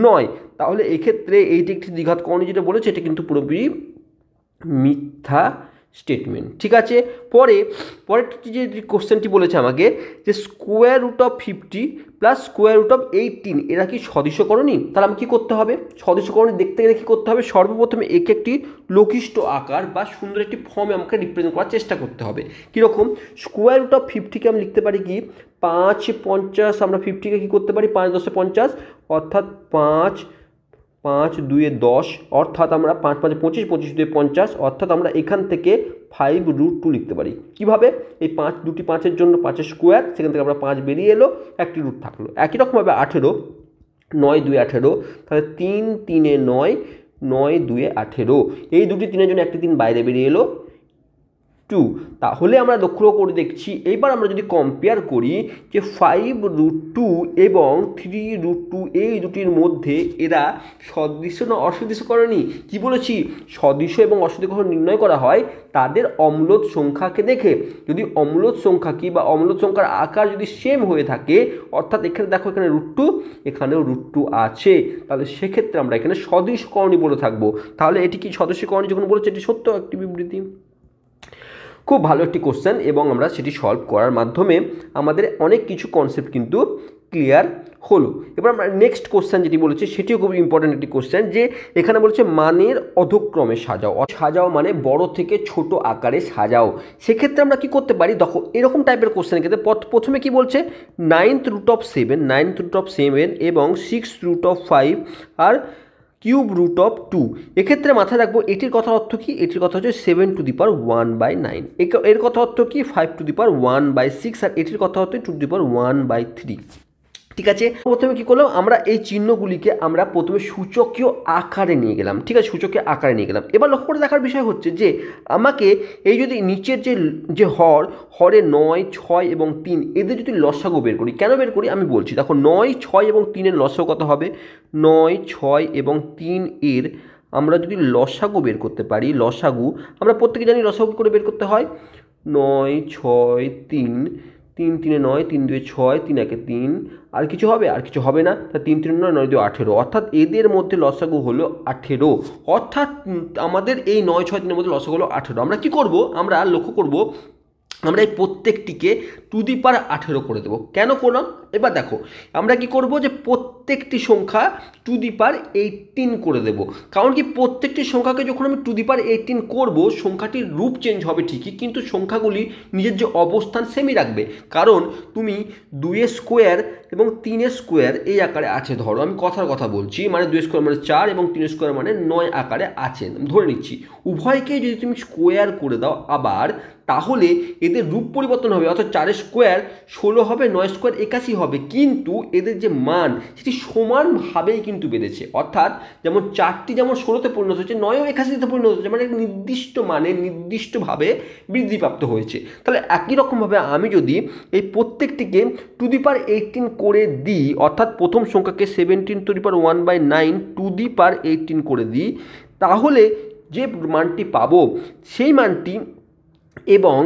নয়। তাহলে এক্ষেত্রে এইটি একটি দ্বিঘাত করণী যেটা বলেছে এটা কিন্তু পুরোপুরি মিথ্যা স্টেটমেন্ট। ঠিক আছে, পরেরটি যে কোশ্চেনটি বলেছে আমাকে যে √50 + √18 এরা কি সদৃশকরণী। তাহলে আমি কী করতে হবে, সদৃশকরণী দেখতে গেলে কী করতে হবে, সর্বপ্রথমে একে একটি লঘিষ্ঠ আকার বা সুন্দর একটি ফর্মে আমাকে রিপ্রেজেন্ট করার চেষ্টা করতে হবে। কীরকম, √50কে আমি লিখতে পারি কি 5 × 50, আমরা 50কে কী করতে পারি 5 × 10 = 50, অর্থাৎ 5 × 2 = 10, অর্থাৎ আমরা 5 × 5 = 25, 25 × 2 = 50, অর্থাৎ আমরা এখান থেকে 5√2 লিখতে পারি। কীভাবে, এই 2টি 5-এর জন্য 5-এর স্কোয়ার, সেখান থেকে আমরা 5 বেরিয়ে এলো, একটি রুট থাকলো। একই রকমভাবে 18, 9 × 2 = 18, তাহলে 3 × 3 = 9, 9 × 2 = 18, এই দুটি 3-এর জন্য একটি 3 বাইরে বেরিয়ে এলো 2। তাহলে আমরা লক্ষ্য করে দেখছি, এইবার আমরা যদি কম্পেয়ার করি যে 5√2 এবং 3√2 এই দুটির মধ্যে এরা সদৃশ্য না অসদৃশকরণী। কি বলেছি, সদৃশ্য এবং অসদৃশকরণ নির্ণয় করা হয় তাদের অম্লদ সংখ্যাকে দেখে। যদি অম্লদ সংখ্যা কি বা অম্লদ সংখ্যার আকার যদি সেম হয়ে থাকে, অর্থাৎ এখানে দেখো এখানে √2, এখানেও √2 আছে, তাহলে সেক্ষেত্রে আমরা এখানে সদৃশকরণী বলে থাকবো। তাহলে এটি কি সদৃশকরণী যখন বলেছে এটি সত্য একটি বিবৃতি। খুব ভালো একটি কোশ্চেন, এবং আমরা সেটি সলভ করার মাধ্যমে আমাদের অনেক কিছু কনসেপ্ট কিন্তু ক্লিয়ার হলো। এবার আমরা নেক্সট কোশ্চেন যেটি বলেছি সেটিও খুব ইম্পর্ট্যান্ট একটি কোশ্চেন, যে এখানে বলেছে মানের অধক্রমে সাজাও মানে বড় থেকে ছোট আকারে সাজাও। সেক্ষেত্রে আমরা কি করতে পারি, দেখো এরকম টাইপের কোশ্চেনের ক্ষেত্রে প্রথমে কি বলছে 9th√7 এবং 6√5 আর ⁵√2। এক্ষেত্রে মাথায় রাখবো এটির কথা অর্থ কি, এটির কথা হচ্ছে 7⁴1/9, এর কথা অর্থ কি 5⁴1/6, আর এটির কথা হচ্ছে 2⁴1/3। ঠিক আছে, প্রথমে কি করলাম, আমরা এই চিহ্নগুলিকে আমরা প্রথমে সূচকীয় আকারে নিয়ে গেলাম। ঠিক আছে, সূচকীয় আকারে নিয়ে গেলাম। এবার লক্ষ্য করে দেখার বিষয় হচ্ছে যে আমাকে এই যদি নিচের যে হরে 9, 6 এবং 3 এদের যদি লসাগু বের করি, কেন বের করি আমি বলছি। দেখো 9, 6 এবং 3-এর লসাগু কত হবে, 9, 6 এবং 3 এর আমরা যদি লসাগু বের করতে পারি, লসাগু আমরা প্রত্যেকে জানি লসাগু করে বের করতে হয়, 9, 6, 3, 3 × 3 = 9, 3 × 2 = 6, 3 × 1 = 3, আর কিছু হবে, আর কিছু হবে না। তা 3 × 3 = 9, 9 × 2 = 18, অর্থাৎ এদের মধ্যে লসাগু হলো 18, অর্থাৎ আমাদের এই 9, 6, 3-এর মধ্যে লসাগু হলো 18। আমরা কি করব, আমরা লক্ষ্য করব আমরা এই প্রত্যেকটিকে ⁻18 করে দেবো। কেন করলাম, এবার দেখো আমরা কি করব যে প্রত্যেকটি সংখ্যা ⁻18 করে দেব। কারণ কি প্রত্যেকটি সংখ্যাকে যখন আমি ⁻18 করব, সংখ্যাটির রূপ চেঞ্জ হবে ঠিকই, কিন্তু সংখ্যাগুলি নিজের যে অবস্থান সেমই রাখবে। কারণ তুমি 2 স্কোয়ার এবং 3 স্কোয়ার এই আকারে আছে, ধরো আমি কথার কথা বলছি, মানে 2 স্কোয়ার মানে 4 এবং 3 স্কোয়ার মানে 9 আকারে আছে ধরে নিচ্ছি। উভয়কেই যদি তুমি স্কোয়ার করে দাও আবার, তাহলে এদের রূপ পরিবর্তন হবে, অর্থাৎ 4 স্কোয়ার 16 হবে, 9 স্কোয়ার 81 হবে, কিন্তু এদের যে মান সেটি সমানভাবেই কিন্তু বেড়েছে। অর্থাৎ যেমন 4টি যেমন 16তে পরিণত হচ্ছে, 9ও 81তে পরিণত হচ্ছে, মানে একটা নির্দিষ্ট মানে নির্দিষ্টভাবে বৃদ্ধিপ্রাপ্ত হয়েছে। তাহলে একই রকমভাবে আমি যদি এই প্রত্যেকটিকে টু দি পাওয়ার 18 করে দিই, অর্থাৎ প্রথম সংখ্যাকে 17⁻1/9 টু দি পাওয়ার 18 করে দিই, তাহলে যে মানটি পাবো সেই মানটি এবং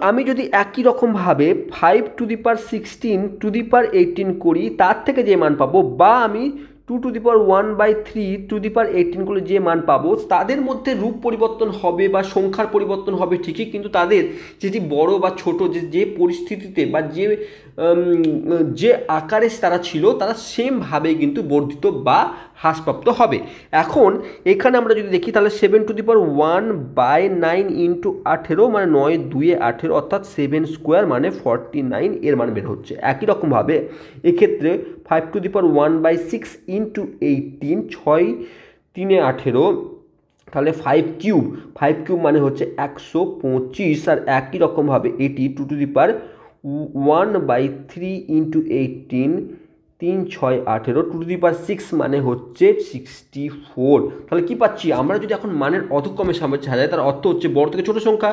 আমি যদি একই রকমভাবে 5⁻16 টু দি পাওয়ার 18 করি, তার থেকে যে মান পাবো, বা আমি 2⁻1/3 টু দি পাওয়ার 18 করলে যে মান পাবো, তাদের মধ্যে রূপ পরিবর্তন হবে বা সংখ্যার পরিবর্তন হবে ঠিকই, কিন্তু তাদের যেটি বড় বা ছোট যে পরিস্থিতিতে বা যে আকারে তারা ছিল, তারা সেমভাবে কিন্তু বর্ধিত বা হ্রাসপ্রাপ্ত হবে। এখন এখানে আমরা যদি দেখি, তাহলে 7⁻1/9 ইন্টু 18, মানে 9 2 18, অর্থাৎ 7 স্কোয়ার মানে 49 এর মান বের হচ্ছে। একই রকমভাবে এক্ষেত্রে 5⁻1/6 ইন্টু 18, 6 3 18, তাহলে 5 কিউব মানে হচ্ছে 125। আর একই রকমভাবে এটি 2⁻1/3 ইন্টু 18, 3 6 18, 2⁻6 মানে হচ্ছে 64। তাহলে কি পাচ্ছি আমরা? যদি এখন মানের অধক্রমে সাজাই, তার অর্থ হচ্ছে বড় থেকে ছোট সংখ্যা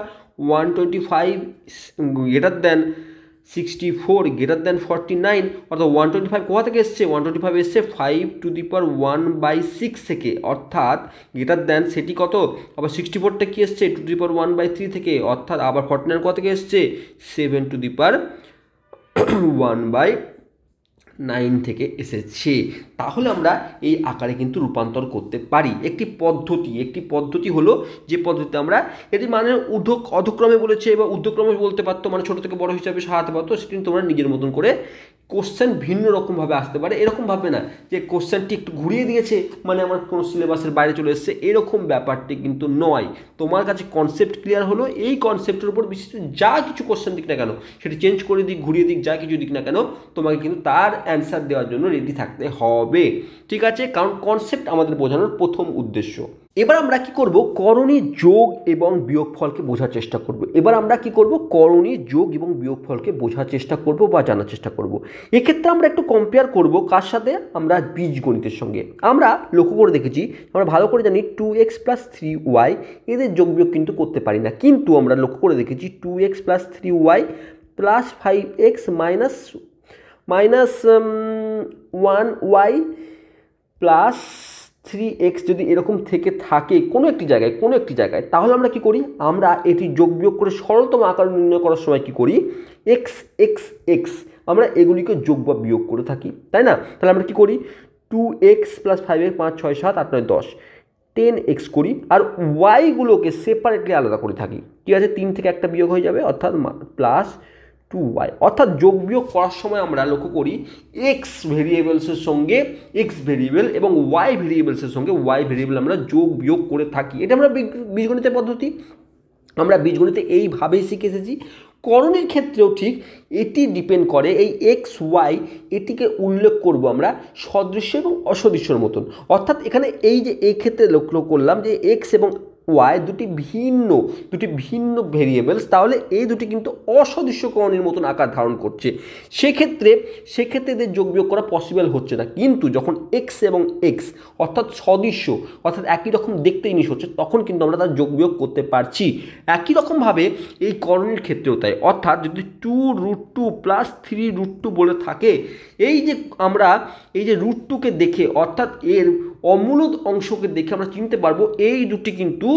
125 গ্রেটার দেন 64 গ্রেটার দেন 49, অর্থাৎ 125 কোথা থেকে এসছে? 125 এসছে 5⁻1/6 থেকে, অর্থাৎ গ্রেটার দেন সেটি কত? আবার 64টা কি এসছে? 2⁻1/3 থেকে, অর্থাৎ আবার 49 কোথা থেকে এসছে? 7⁻1/9 থেকে এসেছে। তাহলে আমরা এই আকারে কিন্তু রূপান্তর করতে পারি। একটি পদ্ধতি হলো যে পদ্ধতিতে আমরা এটি মানে অধক্রমে বলেছে বা ঊর্ধ্বক্রমে বলতে পারতো, মানে ছোট থেকে বড় হিসাবে সাজাতে পারতো, সেটি তোমরা নিজের মতন করে। কোশ্চেন ভিন্ন রকমভাবে আসতে পারে, এরকম ভাবে না যে কোশ্চেনটি একটু ঘুরিয়ে দিয়েছে মানে আমার কোনো সিলেবাসের বাইরে চলে এসেছে, এরকম ব্যাপারটি কিন্তু নয়। তোমার কাছে কনসেপ্ট ক্লিয়ার হলো, এই কনসেপ্টের উপর বিশেষ যা কিছু কোশ্চেন দিক না কেন, সেটি চেঞ্জ করে দিক, ঘুরিয়ে দিক, যা কিছু দিক না কেন, তোমাকে কিন্তু তার অ্যান্সার দেওয়ার জন্য রেডি থাকতে হবে। ঠিক আছে, কারণ কনসেপ্ট আমাদের বোঝানোর প্রথম উদ্দেশ্য। এবার আমরা কি করব? করণী যোগ এবং বিয়োগফলকে বোঝার চেষ্টা করব। করণী যোগ এবং বিয়োগফলকে বোঝার চেষ্টা করব বা জানার চেষ্টা করব। এক্ষেত্রে আমরা একটু কম্পেয়ার করব কার সাথে? আমরা বীজগণিতের সঙ্গে। আমরা লক্ষ্য করে দেখেছি, আমরা ভালো করে জানি 2x + 3y এদের যোগ বিয়োগ কিন্তু করতে পারি না, কিন্তু আমরা লক্ষ্য করে দেখেছি 2x + 3y + 5x -1y plus 3x যদি এরকম থেকে থাকে কোনো একটি জায়গায়, তাহলে আমরা কি করি? আমরা এটি যোগ বিয়োগ করে সরলতম আকার নির্ণয় করার সময় কি করি? x আমরা এগুলিকে যোগ বা বিয়োগ করে থাকি, তাই না? তাহলে আমরা কি করি? 2x + 5x 5 6 7 8 9 10 10x করি, আর ওয়াইগুলোকে সেপারেটলি আলাদা করে থাকি। ঠিক আছে, 3 থেকে একটা বিয়োগ হয়ে যাবে, অর্থাৎ +2y। অর্থাৎ যোগ বিয়োগ করার সময় আমরা লক্ষ্য করি এক্স ভেরিয়েবলসের সঙ্গে এক্স ভেরিয়েবল এবং ওয়াই ভেরিয়েবলসের সঙ্গে ওয়াই ভেরিয়েবল আমরা যোগ বিয়োগ করে থাকি। এটা আমরা বীজগণিতের পদ্ধতি, আমরা বীজগণিতে এইভাবেই শিখে এসেছি। করণের ক্ষেত্রেও ঠিক এটি ডিপেন্ড করে, এই এক্স ওয়াই এটিকে উল্লেখ করব আমরা সদৃশ্য এবং অসদৃশ্যর মতন। অর্থাৎ এখানে এই ক্ষেত্রে লক্ষ্য করলাম যে এক্স এবং ওয়াই দুটি ভিন্ন ভেরিয়েবলস, তাহলে এই দুটি কিন্তু অসদৃশ্য করণের মতন আকার ধারণ করছে। সেক্ষেত্রে এদের যোগ বিয়োগ করা পসিবল হচ্ছে না। কিন্তু যখন এক্স এবং এক্স অর্থাৎ সদৃশ্য, অর্থাৎ একই রকম দেখতে জিনিস হচ্ছে, তখন কিন্তু আমরা তার যোগ বিয়োগ করতে পারছি। একই রকমভাবে এই করণের ক্ষেত্রেও তাই। অর্থাৎ যদি 2√2 + 3√2 বলে থাকে, আমরা এই যে √2কে দেখে, অর্থাৎ এর অমূলদ অংশকে দেখে আমরা চিনতে পারবো এই দুটি কিন্তু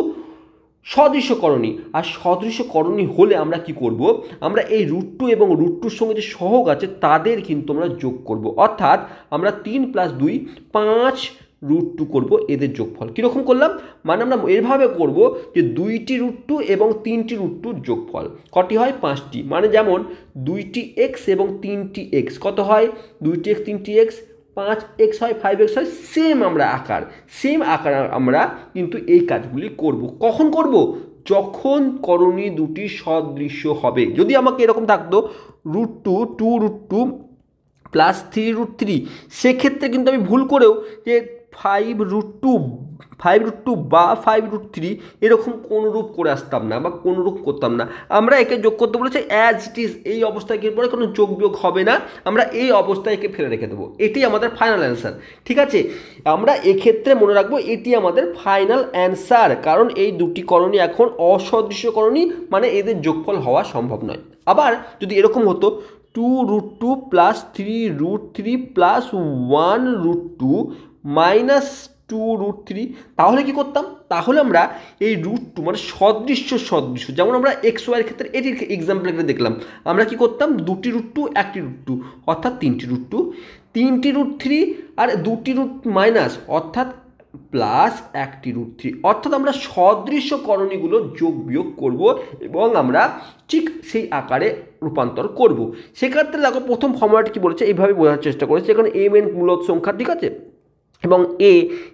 সদৃশ্যকরণী। আর সদৃশ্যকরণী হলে আমরা কি করব? আমরা এই √2 এবং √2-র সঙ্গে যে সহগ আছে তাদের কিন্তু আমরা যোগ করব। অর্থাৎ আমরা 3 + 2 5√2 করব এদের যোগফল। কীরকম করলাম? মানে আমরা এভাবে করব যে 2টি √2 এবং 3টি √2 যোগফল কটি হয়? 5টি। মানে যেমন 2টি x এবং 3টি x কত হয়? 2টি x 3টি x 5x হয়, 5x হয়, সেম আকার আমরা কিন্তু এই কাজগুলি করব। কখন করব? যখন করণী দুটি সদৃশ্য হবে। যদি আমাকে এরকম থাকতো √2 + 3√3, সেক্ষেত্রে কিন্তু আমি ভুল করেও যে 5√2 বা 5√3 এরকম কোনোরূপ করে আসতাম না বা কোনোরূপ করতাম না। আমরা একে যোগ করতে বলেছে অ্যাজ ইট ইজ, এই অবস্থায় এরপরে কোনো যোগ বিয়োগ হবে না, আমরা এই অবস্থায় একে ফেলে রেখে দেবো। এটি আমাদের ফাইনাল অ্যান্সার। ঠিক আছে, আমরা এক্ষেত্রে মনে রাখবো এটি আমাদের ফাইনাল অ্যান্সার, কারণ এই দুটি করণী এখন অসদৃশ্য করণী, মানে এদের যোগফল হওয়া সম্ভব নয়। আবার যদি এরকম হতো 2√2 প্লাস 3√3 প্লাস 1√2 মাইনাস 2√3, তাহলে কি করতাম? তাহলে আমরা এই √2 মানে সদৃশ্য যেমন আমরা এক্স ওয়াইয়ের ক্ষেত্রে এটির এক্সাম্পল একটা দেখলাম, আমরা কি করতাম? 2টি √2 একটি √2 অর্থাৎ 3টি √2, 3টি √3 আর 2টি √ মাইনাস অর্থাৎ প্লাস একটি √3, অর্থাৎ আমরা সদৃশ্য করণীগুলো যোগ বিয়োগ করব এবং আমরা ঠিক সেই আকারে রূপান্তর করব। সেক্ষেত্রে দেখো প্রথম ফর্মুলাটি কি বলেছে, এইভাবে বোঝার চেষ্টা করেছে। এখানে m n মূলদ সংখ্যা, ঠিক আছে, এবং এ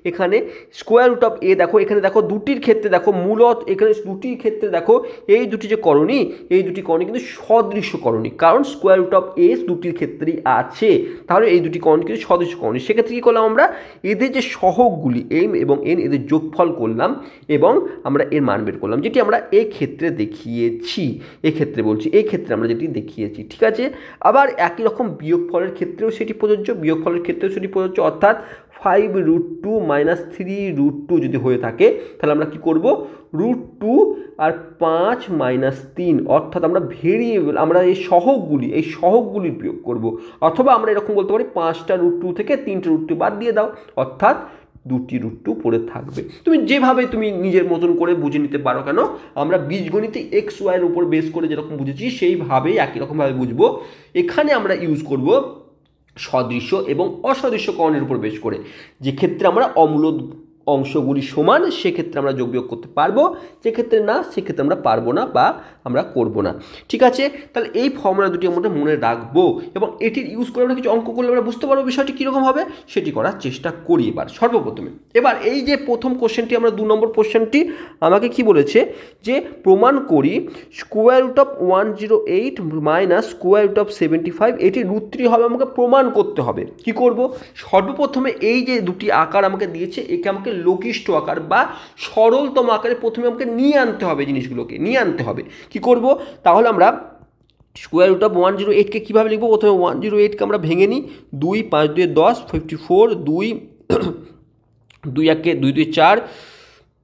এখানে √a দেখো, এখানে দেখো দুটির ক্ষেত্রে দেখো মূলত, এখানে দুটির ক্ষেত্রে দেখো এই দুটি যে করণী, এই দুটি করণী কিন্তু সদৃশ্য করণী, কারণ √a দুটির ক্ষেত্রেই আছে, তাহলে এই দুটি করণী কিন্তু সদৃশ্য করণী। সেক্ষেত্রে কী করলাম? আমরা এদের যে সহগগুলি m এবং n এদের যোগফল করলাম এবং আমরা এর মান বের করলাম, যেটি আমরা এই ক্ষেত্রে দেখিয়েছি। এক্ষেত্রে বলছি, এই ক্ষেত্রে আমরা যেটি দেখিয়েছি, ঠিক আছে। আবার একই রকম বিয়োগফলের ক্ষেত্রেও সেটি প্রযোজ্য, অর্থাৎ 5√2 মাইনাস 3√2 যদি হয়ে থাকে, তাহলে আমরা কি করব? √2 আর 5 মাইনাস 3, অর্থাৎ আমরা ভেরিয়েবল, আমরা এই সহগগুলির বিয়োগ করব। অথবা আমরা এরকম বলতে পারি 5টা √2 থেকে 3টে √2 বাদ দিয়ে দাও, অর্থাৎ 2টি √2 পড়ে থাকবে। তুমি যেভাবে তুমি নিজের মতন করে বুঝে নিতে পারো কেন, আমরা বীজগণিতে এক্স ওয়াইয়ের উপর বেস করে যেরকম বুঝেছি সেইভাবেই একই রকমভাবে বুঝবো। এখানে আমরা ইউজ করব সদৃশ্য এবং অসদৃশ্য করণের উপর বেশ করে। যে ক্ষেত্রে আমরা অমূলদ অংশগুলি সমান, সেক্ষেত্রে আমরা যোগ বিয়োগ করতে পারবো, যেক্ষেত্রে না সেক্ষেত্রে আমরা পারবো না বা আমরা করব না। ঠিক আছে, তাহলে এই ফর্মুলা দুটি আমরা মনে রাখবো এবং এটির ইউজ করে আমরা কিছু অঙ্ক করলে আমরা বুঝতে পারবো বিষয়টি কীরকম হবে, সেটি করার চেষ্টা করি। এবার সর্বপ্রথমে এই যে প্রথম কোশ্চেনটি, আমরা 2 নম্বর কোশ্চেনটি আমাকে কি বলেছে, যে প্রমাণ করি √108 মাইনাস √75 এটি √3 হবে, আমাকে প্রমাণ করতে হবে। কি করব? সর্বপ্রথমে এই যে দুটি আকার আমাকে দিয়েছে, একে আমাকে লঘিষ্ঠ আকার বা সরলতম আকারে প্রথমে আমাকে নিয়ে আনতে হবে, জিনিসগুলোকে নিয়ে আনতে হবে। কি করব? তাহলে আমরা √108কে কীভাবে লিখব? প্রথমে 108কে আমরা ভেঙে নিই, 2 5 2 10 54, 2 2 1 2 2 4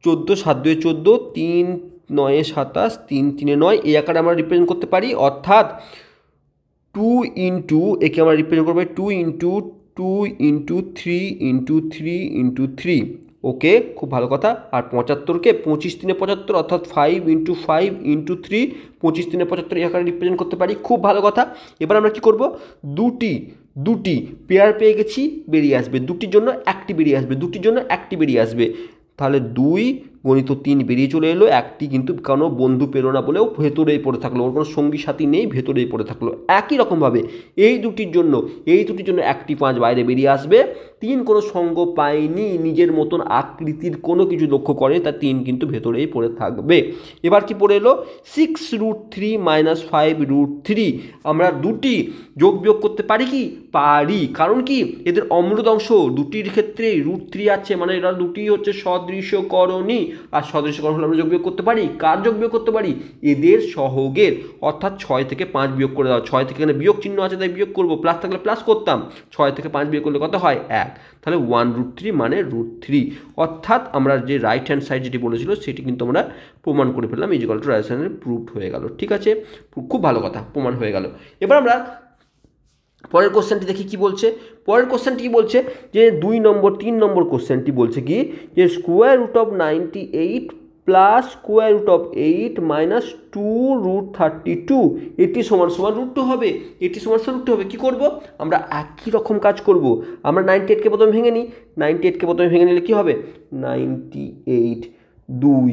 14 7 2 14 3 9 27 3 3 9, এই আকারে আমরা রিপ্রেজেন্ট করতে পারি। অর্থাৎ 2 ইন্টু, একে আমরা রিপ্রেজেন্ট করবো 2 ইন্টু 2 ইন্টু 3 ইন্টু 3 ইন্টু 3। ওকে, খুব ভালো কথা। আর 75কে 25 3 75, অর্থাৎ 5 ইন্টু 5 ইন্টু 3 25 3 75 এই আকারে রিপ্রেজেন্ট করতে পারি। খুব ভালো কথা। এবার আমরা কি করব? দুটি পেয়ার পেয়ে গেছি, বেরিয়ে আসবে দুটির জন্য একটি বেরিয়ে আসবে, তাহলে 2 গণিত 3 বেরিয়ে চলে এলো। একটি কিন্তু কোনো বন্ধু পেলো না বলেও ভেতরেই পড়ে থাকলো, ওর কোনো সঙ্গী সাথী নেই, ভেতরেই পড়ে থাকলো। একই রকমভাবে এই দুটির জন্য একটি 5 বাইরে বেরিয়ে আসবে। 3 কোনো সঙ্গ পায়নি, নিজের মতন আকৃতির কোনো কিছু লক্ষ্য করেনি, তার 3 কিন্তু ভেতরেই পড়ে থাকবে। এবার কি পড়ে এলো? 6√3 মাইনাস 5√3, আমরা দুটি যোগ বিয়োগ করতে পারি কি? পারি। কারণ কি? এদের অমূলদ অংশ দুটির ক্ষেত্রে √3 আছে, মানে এরা দুটি হচ্ছে সদৃশ্য করণী, আর সদৃশ্য করণ হলে আমরা যোগ বিয়োগ করতে পারি। কার যোগ বিয়োগ করতে পারি? এদের সহগের। অর্থাৎ 6 থেকে 5 বিয়োগ করে দাও, 6 থেকে এখানে বিয়োগ চিহ্ন আছে তাই বিয়োগ করবো, প্লাস থাকলে প্লাস করতাম, 6 থেকে 5 বিয়োগ করলে কত হয়? 1, তাহলে 1√3 মানে √3। অর্থাৎ আমরা যে রাইট হ্যান্ড সাইড যেটি বলেছিল সেটি কিন্তু আমরা প্রমাণ করে ফেললাম, is equal to right hand proved হয়ে গেল। ঠিক আছে, খুব ভালো কথা, প্রমাণ হয়ে গেল। এবার আমরা পরের কোশ্চেনটি দেখি কি বলছে। পরের কোশ্চেনটি কি বলছে, যে 3 নম্বর কোশ্চেনটি বলছে কি, যে √98 প্লাস √8 মাইনাস 2√32 এটি সমান √2 হবে। কি করব? আমরা একই রকম কাজ করব। আমরা 98কে প্রথমে ভেঙে নিই। 98কে প্রথমে ভেঙে নিলে কি হবে? 98 2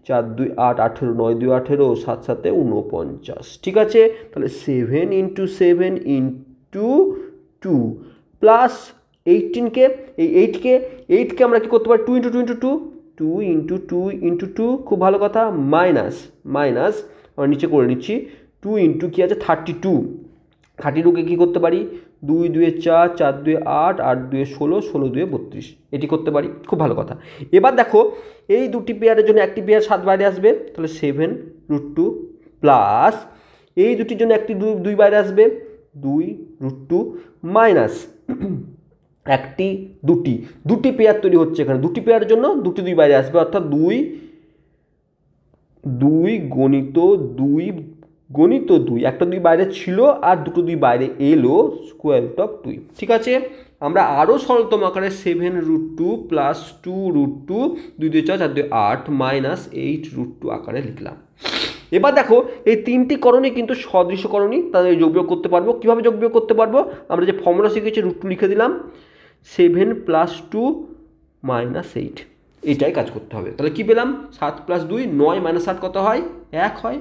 4 2 8 18 9 2 18 7 7 49। ঠিক আছে, তাহলে 7 ইন্টু 7 ইন্টু 2 প্লাস 18কে, এই 8কে আমরা কি করতে পারি? 2 ইন্টু 2 ইন্টু 2 2 ইন্টু 2 ইন্টু 2, খুব ভালো কথা। মাইনাস আমরা নিচে করে নিচ্ছি, 2 ইন্টু কি আছে? 32কে কী করতে পারি? 2 2 4, 4 2 8, 8 2 16, 16 2 32, এটি করতে পারি। খুব ভালো কথা। এবার দেখো এই দুটি পেয়ারের জন্য একটি পেয়ার 7 বাইরে আসবে, তাহলে 7√2 প্লাস এই দুটির জন্য একটি 2 বাইরে আসবে, 2√2 মাইনাস একটি দুটি পেয়ার তৈরি হচ্ছে এখানে, দুটি পেয়ারের জন্য দুটি 2 বাইরে আসবে, অর্থাৎ 2 গণিত 2 একটা 2 বাইরে ছিল আর দুটো 2 বাইরে এলো, স্কোয়ার রুট অফ 2। ঠিক আছে, আমরা আরও সরলতম আকারে 7√2 প্লাস 2√2, 2 2 4, 4 2 8 মাইনাস 8√2 আকারে লিখলাম। এবার দেখো এই তিনটি করণই কিন্তু সদৃশ্য করণী, তাদের যোগ বিয়োগ করতে পারবো। কীভাবে যোগ বিয়োগ করতে পারবো? আমরা যে ফর্মুলা শিখেছি √2 লিখে দিলাম, 7 + 2 - 8, এইটাই কাজ করতে হবে। তাহলে কি পেলাম? 7 + 2 9 - 8 কত হয়? 1 হয়,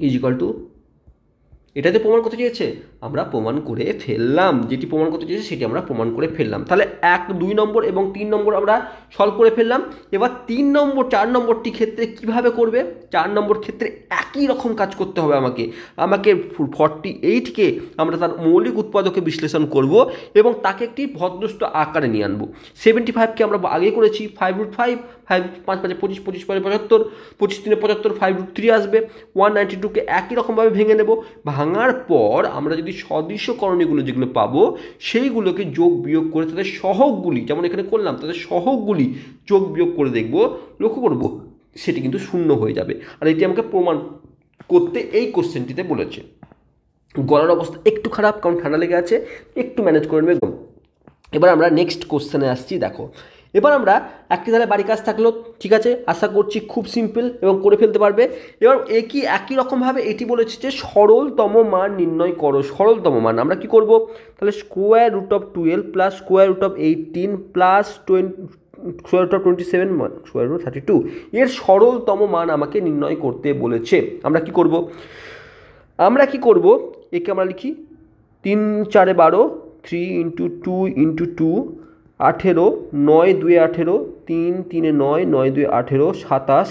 ইজিক্যাল টু, এটাতে প্রমাণ করতে চেয়েছে, আমরা প্রমাণ করে ফেললাম। যেটি প্রমাণ করতে চেয়েছে সেটি আমরা প্রমাণ করে ফেললাম। তাহলে 1, 2 নম্বর এবং 3 নম্বর আমরা সলভ করে ফেললাম। এবার 3 নম্বর 4 নম্বরটি ক্ষেত্রে কিভাবে করবে? 4 নম্বর ক্ষেত্রে একই রকম কাজ করতে হবে আমাকে 48কে আমরা তার মৌলিক উৎপাদকে বিশ্লেষণ করব এবং তাকে একটি ভদ্রস্থ আকারে নিয়ে আনবো। 75কে আমরা আগেই করেছি, 5√5, 5 5 5 25, 25 5 75, 25 3 75, 5√3 আসবে। 192কে একই রকমভাবে ভেঙে নেব। ভাঙার পর আমরা যদি সদৃশ্য করণীগুলো যেগুলো পাবো সেইগুলোকে যোগ বিয়োগ করে তাদের সহগগুলি, যেমন এখানে করলাম, তাদের সহগগুলি যোগ বিয়োগ করে দেখব, লক্ষ্য করব সেটি কিন্তু শূন্য হয়ে যাবে। আর এটি আমাকে প্রমাণ করতে এই কোশ্চেনটিতে বলেছে। গলার অবস্থা একটু খারাপ, কারণ ঠান্ডা লেগে আছে, একটু ম্যানেজ করে নেবে। এবার আমরা নেক্সট কোশ্চেনে আসছি। দেখো এবার আমরা একটি তাহলে বাড়ি কাজ থাকলো, ঠিক আছে, আশা করছি খুব সিম্পল এবং করে ফেলতে পারবে। এবার একই রকমভাবে এটি বলেছে যে সরলতম মান নির্ণয় করো। সরলতম মান আমরা কি করব? তাহলে square root of 12 plus square root of 18 plus square root of 27 square root 32, এর সরলতম মান আমাকে নির্ণয় করতে বলেছে। আমরা কি করব? একে আমরা লিখি 3 4 12, 3 × 2 × 2 18, 9 2 18, 3 3 9, 9 2 18, 27,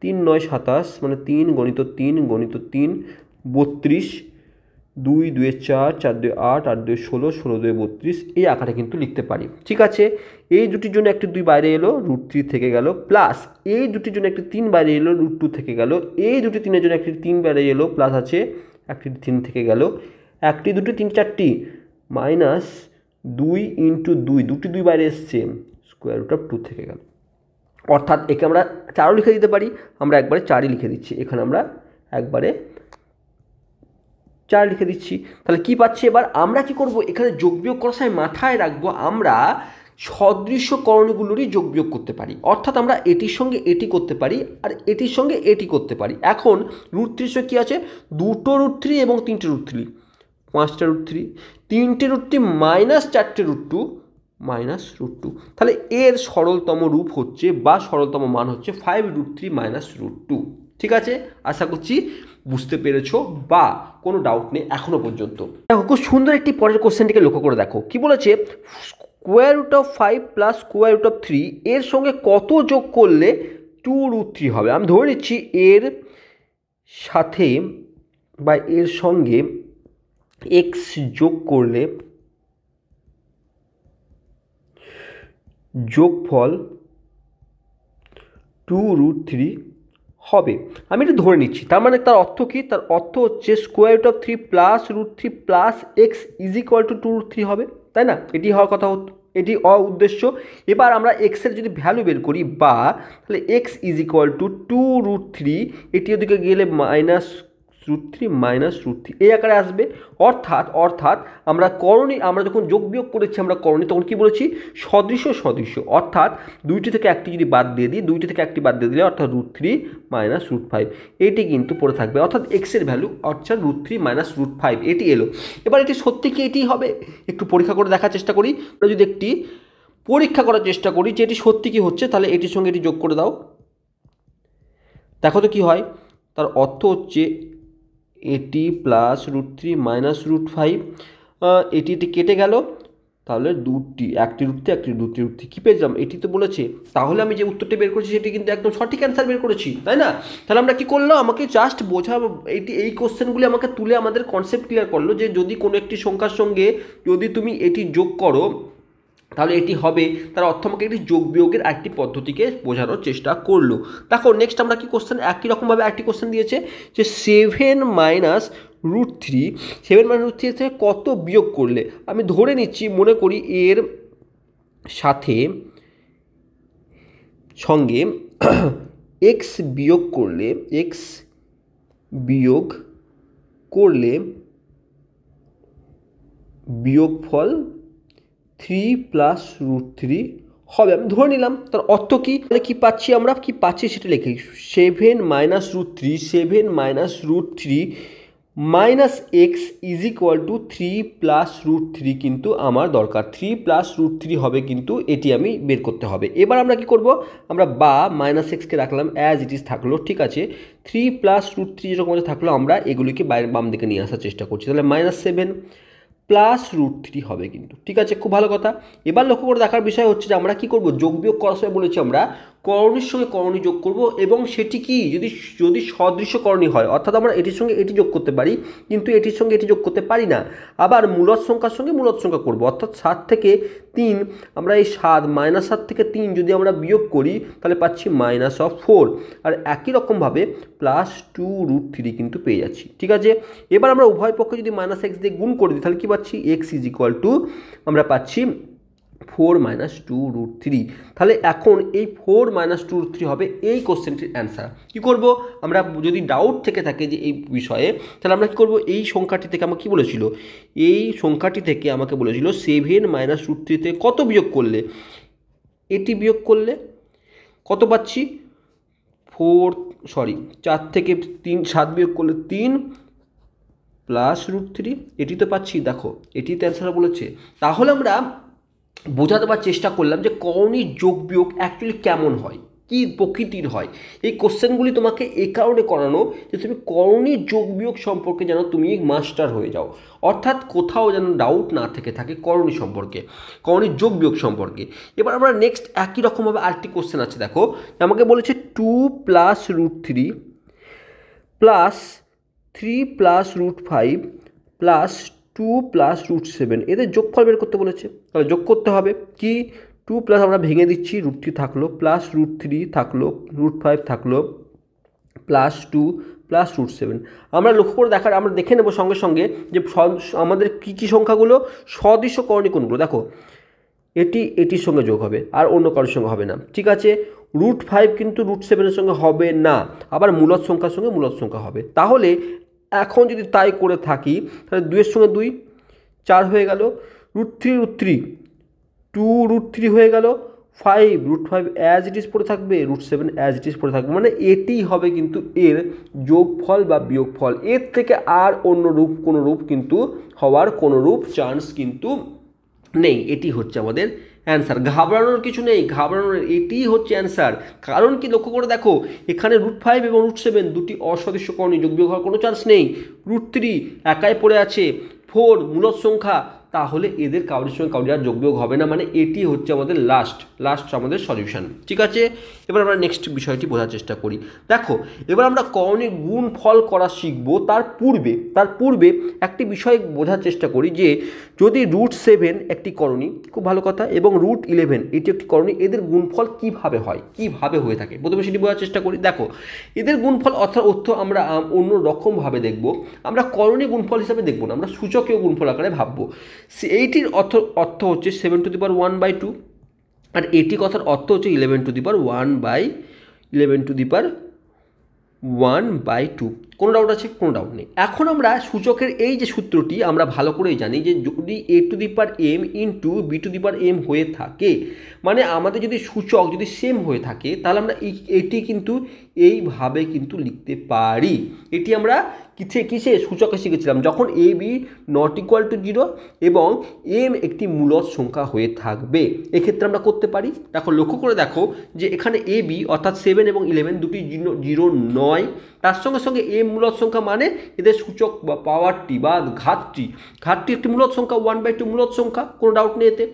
3 9 27, মানে 3 × 3 × 3 32, 2 2 4, 4 2 8, 8 2 16, 16 2 32, এই আকারে কিন্তু লিখতে পারি। ঠিক আছে, এই দুটির জন্য একটি 2 বাইরে এলো, √3 থেকে গেল, প্লাস এই দুটির জন্য একটি 3 বাইরে এলো, √2 থেকে গেল, এই দুটি 3-এর জন্য একটি 3 বাইরে এলো, প্লাস আছে একটি 3 থেকে গেল, একটি 2টি 3 4টি মাইনাস 2 × 2, দুটি 2 বাইরে এসছে, স্কোয়ার রুট অফ 2 থেকে গেল। অর্থাৎ একে আমরা 4ও লিখে দিতে পারি, আমরা একবারে 4ই লিখে দিচ্ছি, এখানে আমরা একবারে 4 লিখে দিচ্ছি। তাহলে কি পাচ্ছি? এবার আমরা কি করব? এখানে যোগ বিয়োগ করার সময় মাথায় রাখবো আমরা সদৃশ্য করণীগুলোরই যোগ বিয়োগ করতে পারি। অর্থাৎ আমরা এটির সঙ্গে এটি করতে পারি আর এটির সঙ্গে এটি করতে পারি। এখন √3 কী আছে? 2টো √3 এবং 3টে √3, 5টা √3, 3টে √3 মাইনাস 4টে √2 মাইনাস √2। তাহলে এর সরলতম রূপ হচ্ছে বা সরলতম মান হচ্ছে 5√3 মাইনাস √2। ঠিক আছে, আশা করছি বুঝতে পেরেছো বা কোনো ডাউট নেই এখনো পর্যন্ত। দেখো খুব সুন্দর একটি পরের কোশ্চেনটিকে লক্ষ্য করে দেখো কি বলেছে, square root of 5 plus square root of 3 এর সঙ্গে কত যোগ করলে 2√3 হবে? আমি ধরে নিচ্ছি এর সাথে বা এর সঙ্গে x যোগ করলে যোগফল 2√3 হবে। আমি এটা ধরে নিচ্ছি, তার মানে তার অর্থ কি? তার অর্থ হচ্ছে square root of 3 plus √3 plus X is equal to 2√3 হবে, তাই না? এটি হওয়ার কথা, এটি উদ্দেশ্য। এবার আমরা এক্সের যদি ভ্যালু বের করি, বা তাহলে এক্স ইজ ইকুয়াল টু 2√3, এটি ওদিকে গেলে -√3 মাইনাস √3 এই আকারে আসবে। অর্থাৎ আমরা যখন যোগ বিয়োগ করেছি আমরা করণী, তখন কি বলেছি? সদৃশ্য। অর্থাৎ দুইটি থেকে একটি যদি বাদ দিয়ে দিই, দিলে অর্থাৎ √3 মাইনাস √5 এটি কিন্তু পড়ে থাকবে। অর্থাৎ এক্সের ভ্যালু অর্থাৎ √3 মাইনাস √5 এটি এলো। এবার এটি সত্যি কি এটি হবে? একটু পরীক্ষা করে দেখার চেষ্টা করি। আমরা যদি একটি পরীক্ষা করার চেষ্টা করি যে এটি সত্যি কি হচ্ছে, তাহলে এটির সঙ্গে এটি যোগ করে দাও, দেখো তো কি হয়। তার অর্থ হচ্ছে এটি প্লাস √3 মাইনাস √5, এটি কেটে গেল, তাহলে দুটি, একটি রুটটি একটি দুটি রুটটি কী পেয়েছিলাম, এটি তো বলেছে। তাহলে আমি যে উত্তরটি বের করেছি সেটি কিন্তু একদম সঠিক অ্যান্সার বের করেছি, তাই না? তাহলে আমরা কী করলাম, আমাকে জাস্ট এই কোশ্চেনগুলি আমাকে তুলে আমাদের কনসেপ্ট ক্লিয়ার করলো যে যদি কোনো একটি সংখ্যার সঙ্গে যদি তুমি এটি যোগ করো তাহলে এটি হবে, তার অর্থ আমাকে একটি যোগ বিয়োগের একটি পদ্ধতিকে বোঝানোর চেষ্টা করলো। দেখো নেক্সট আমরা কি কোশ্চেন, একই রকমভাবে একটি কোশ্চেন দিয়েছে যে 7 minus root three, 7 minus root three থেকে কত বিয়োগ করলে, আমি ধরে নিচ্ছি মনে করি এর সাথে সঙ্গে এক্স বিয়োগ করলে, এক্স বিয়োগ করলে বিয়োগফল 3 প্লাস রুট থ্রি হবে, আমি ধরে নিলাম। তার অর্থ কী, তাহলে কী পাচ্ছি, আমরা কী পাচ্ছি সেটা লিখি, 7 minus root three, 7 minus root three minus X is equal to 3 plus root three কিন্তু আমার দরকার, 3 প্লাস রুট থ্রি হবে কিন্তু এটি আমি বের করতে হবে। এবার আমরা কি করব, আমরা বা মাইনাস এক্সকে রাখলাম অ্যাজ ইট ইজ থাকলো, ঠিক আছে, 3 প্লাস রুট থ্রি যেরকম থাকলো আমরা এগুলিকে বাইরে বাম দিকে নিয়ে আসার চেষ্টা করছি, তাহলে -7 প্লাস রুট থ্রি হবে কিন্তু, ঠিক আছে, খুব ভালো কথা। এবার লক্ষ্য করে দেখার বিষয় হচ্ছে যে আমরা কি করব, যোগ বিয়োগ করার সময় বলেছি আমরা করণীর সঙ্গে করণী যোগ করব, এবং সেটি কি যদি সদৃশ্য করণী হয়, অর্থাৎ আমরা এটির সঙ্গে এটি যোগ করতে পারি কিন্তু এটির সঙ্গে এটি যোগ করতে পারি না। আবার মূলদ সংখ্যার সঙ্গে মূলদ সংখ্যা করব, অর্থাৎ 7 থেকে 3 আমরা এই -7 থেকে 3 যদি আমরা বিয়োগ করি তাহলে পাচ্ছি -4, আর একই রকমভাবে +2 রুট থ্রি কিন্তু পেয়ে যাচ্ছি, ঠিক আছে। এবার আমরা উভয় পক্ষে যদি -x দিয়ে গুণ করে দিই তাহলে কি পাচ্ছি, x ইজ ইকুয়াল টু আমরা পাচ্ছি 4 - 2 রুট থ্রি। তাহলে এখন এই 4 - 2 রুট থ্রি হবে এই কোশ্চেনটির অ্যান্সার। কী করব, আমরা যদি ডাউট থেকে থাকে যে এই বিষয়ে, তাহলে আমরা কী করব, এই সংখ্যাটি থেকে আমাকে কী বলেছিল, এই সংখ্যাটি থেকে আমাকে বলেছিল 7 - রুট থ্রি থেকে কত বিয়োগ করলে, এটি বিয়োগ করলে কত পাচ্ছি, 4 থেকে 7 বিয়োগ করলে 3 প্লাস রুট থ্রি, এটি তো পাচ্ছি, দেখো এটি তো অ্যান্সার বলেছে। তাহলে আমরা বোঝাতে দেওয়ার চেষ্টা করলাম যে করণীর যোগ বিয়োগ অ্যাকচুয়ালি কেমন হয়, কী প্রকৃতির হয়। এই কোশ্চেনগুলি তোমাকে এই কারণে করানো যে তুমি করণীর যোগ বিয়োগ সম্পর্কে যেন তুমি মাস্টার হয়ে যাও, অর্থাৎ কোথাও যেন ডাউট না থেকে থাকে করণী সম্পর্কে, করণীর যোগ বিয়োগ সম্পর্কে। এবার আমরা নেক্সট একই রকমভাবে আরেকটি কোশ্চেন আছে, দেখো আমাকে বলেছে 2 plus root three plus 3 plus root five plus 2 plus root seven, এদের যোগফল বের করতে বলেছে। তাহলে যোগ করতে হবে কি, 2 প্লাস আমরা ভেঙে দিচ্ছি, রুট থ্রি থাকলো, প্লাস রুট থ্রি থাকলো, রুট ফাইভ থাকলো, প্লাস 2 প্লাস রুট সেভেন। আমরা লক্ষ্য করে আমরা দেখে নেব সঙ্গে সঙ্গে যে আমাদের কী কী সংখ্যাগুলো সদৃশ্য করণী কোনগুলো। দেখো এটির সঙ্গে যোগ হবে আর অন্য কারোর সঙ্গে হবে না, ঠিক আছে। রুট ফাইভ কিন্তু রুট সেভেনের সঙ্গে হবে না, আবার মূলদ সংখ্যার সঙ্গে মূলদ সংখ্যা হবে। তাহলে এখন যদি তাই করে থাকি তাহলে 2-এর সঙ্গে 2 4 হয়ে গেল, রুট থ্রি 2 রুট থ্রি হয়ে গেল, 5 root five as it is পড়ে থাকবে, root seven as it is পড়ে থাকবে, মানে এটিই হবে কিন্তু এর যোগফল বা বিয়োগফল। এর থেকে আর অন্য কোনো রূপ কিন্তু হওয়ার কোনো চান্স কিন্তু নেই। এটি হচ্ছে আমাদের অ্যান্সার, ঘাবড়ানোর কিছু নেই, ঘাবড়ানোর এটিই হচ্ছে অ্যান্সার। কারণ কি, লক্ষ্য করে দেখো এখানে রুট ফাইভ এবং রুট সেভেন দুটি অসদৃশ্য করণীয়, যোগ বিয়োগ হওয়ার কোনো চান্স নেই। রুট থ্রি একাই পড়ে আছে, 4 মূলদ সংখ্যা, তাহলে এদের কাউরির সঙ্গে কাউরি আর যোগ বিয়োগ হবে না, মানে এটি হচ্ছে আমাদের লাস্ট আমাদের সলিউশন, ঠিক আছে। এবার আমরা নেক্সট বিষয়টি বোঝার চেষ্টা করি। দেখো এবার আমরা করণীর গুণ ফল করা শিখবো। তার পূর্বে একটি বিষয় বোঝার চেষ্টা করি যে যদি রুট 7 একটি করণী, খুব ভালো কথা, এবং রুট 11 এটি একটি করণী, এদের গুণফল কিভাবে হয়, কিভাবে হয়ে থাকে, প্রথমে সেটি বোঝার চেষ্টা করি। দেখো এদের গুণফল অর্থ আমরা অন্য রকমভাবে দেখব, আমরা করণী গুণফল হিসাবে দেখব না, আমরা সূচকীয় গুণফল আকারে ভাববো। এইটির অর্থ হচ্ছে 7/1/2, আর এটি কথার অর্থ হচ্ছে 11/1/2। কোনো ডাউট আছে? কোনো ডাউট নেই। এখন আমরা সূচকের এই যে সূত্রটি আমরা ভালো করেই জানি যে যদি a⁴m ইন্টু b⁴m হয়ে থাকে, মানে আমাদের যদি সূচক যদি সেম হয়ে থাকে তাহলে আমরা এটি কিন্তু এইভাবে কিন্তু লিখতে পারি। এটি আমরা কিসে সূচকে শিখেছিলাম, যখন a b ≠ 0 এবং m একটি মূলদ সংখ্যা হয়ে থাকবে, এক্ষেত্রে আমরা করতে পারি। দেখো লক্ষ্য করে দেখো যে এখানে a b অর্থাৎ 7 এবং 11 দুটি 0 নয়, তার সঙ্গে সঙ্গে m সেম মূলদ সংখ্যা মানে এদের সূচক বা পাওয়ারটি বা ঘাতটি একটি মূলদ সংখ্যা, 1/2 মূলদ সংখ্যা, কোনো ডাউট নেই এতে।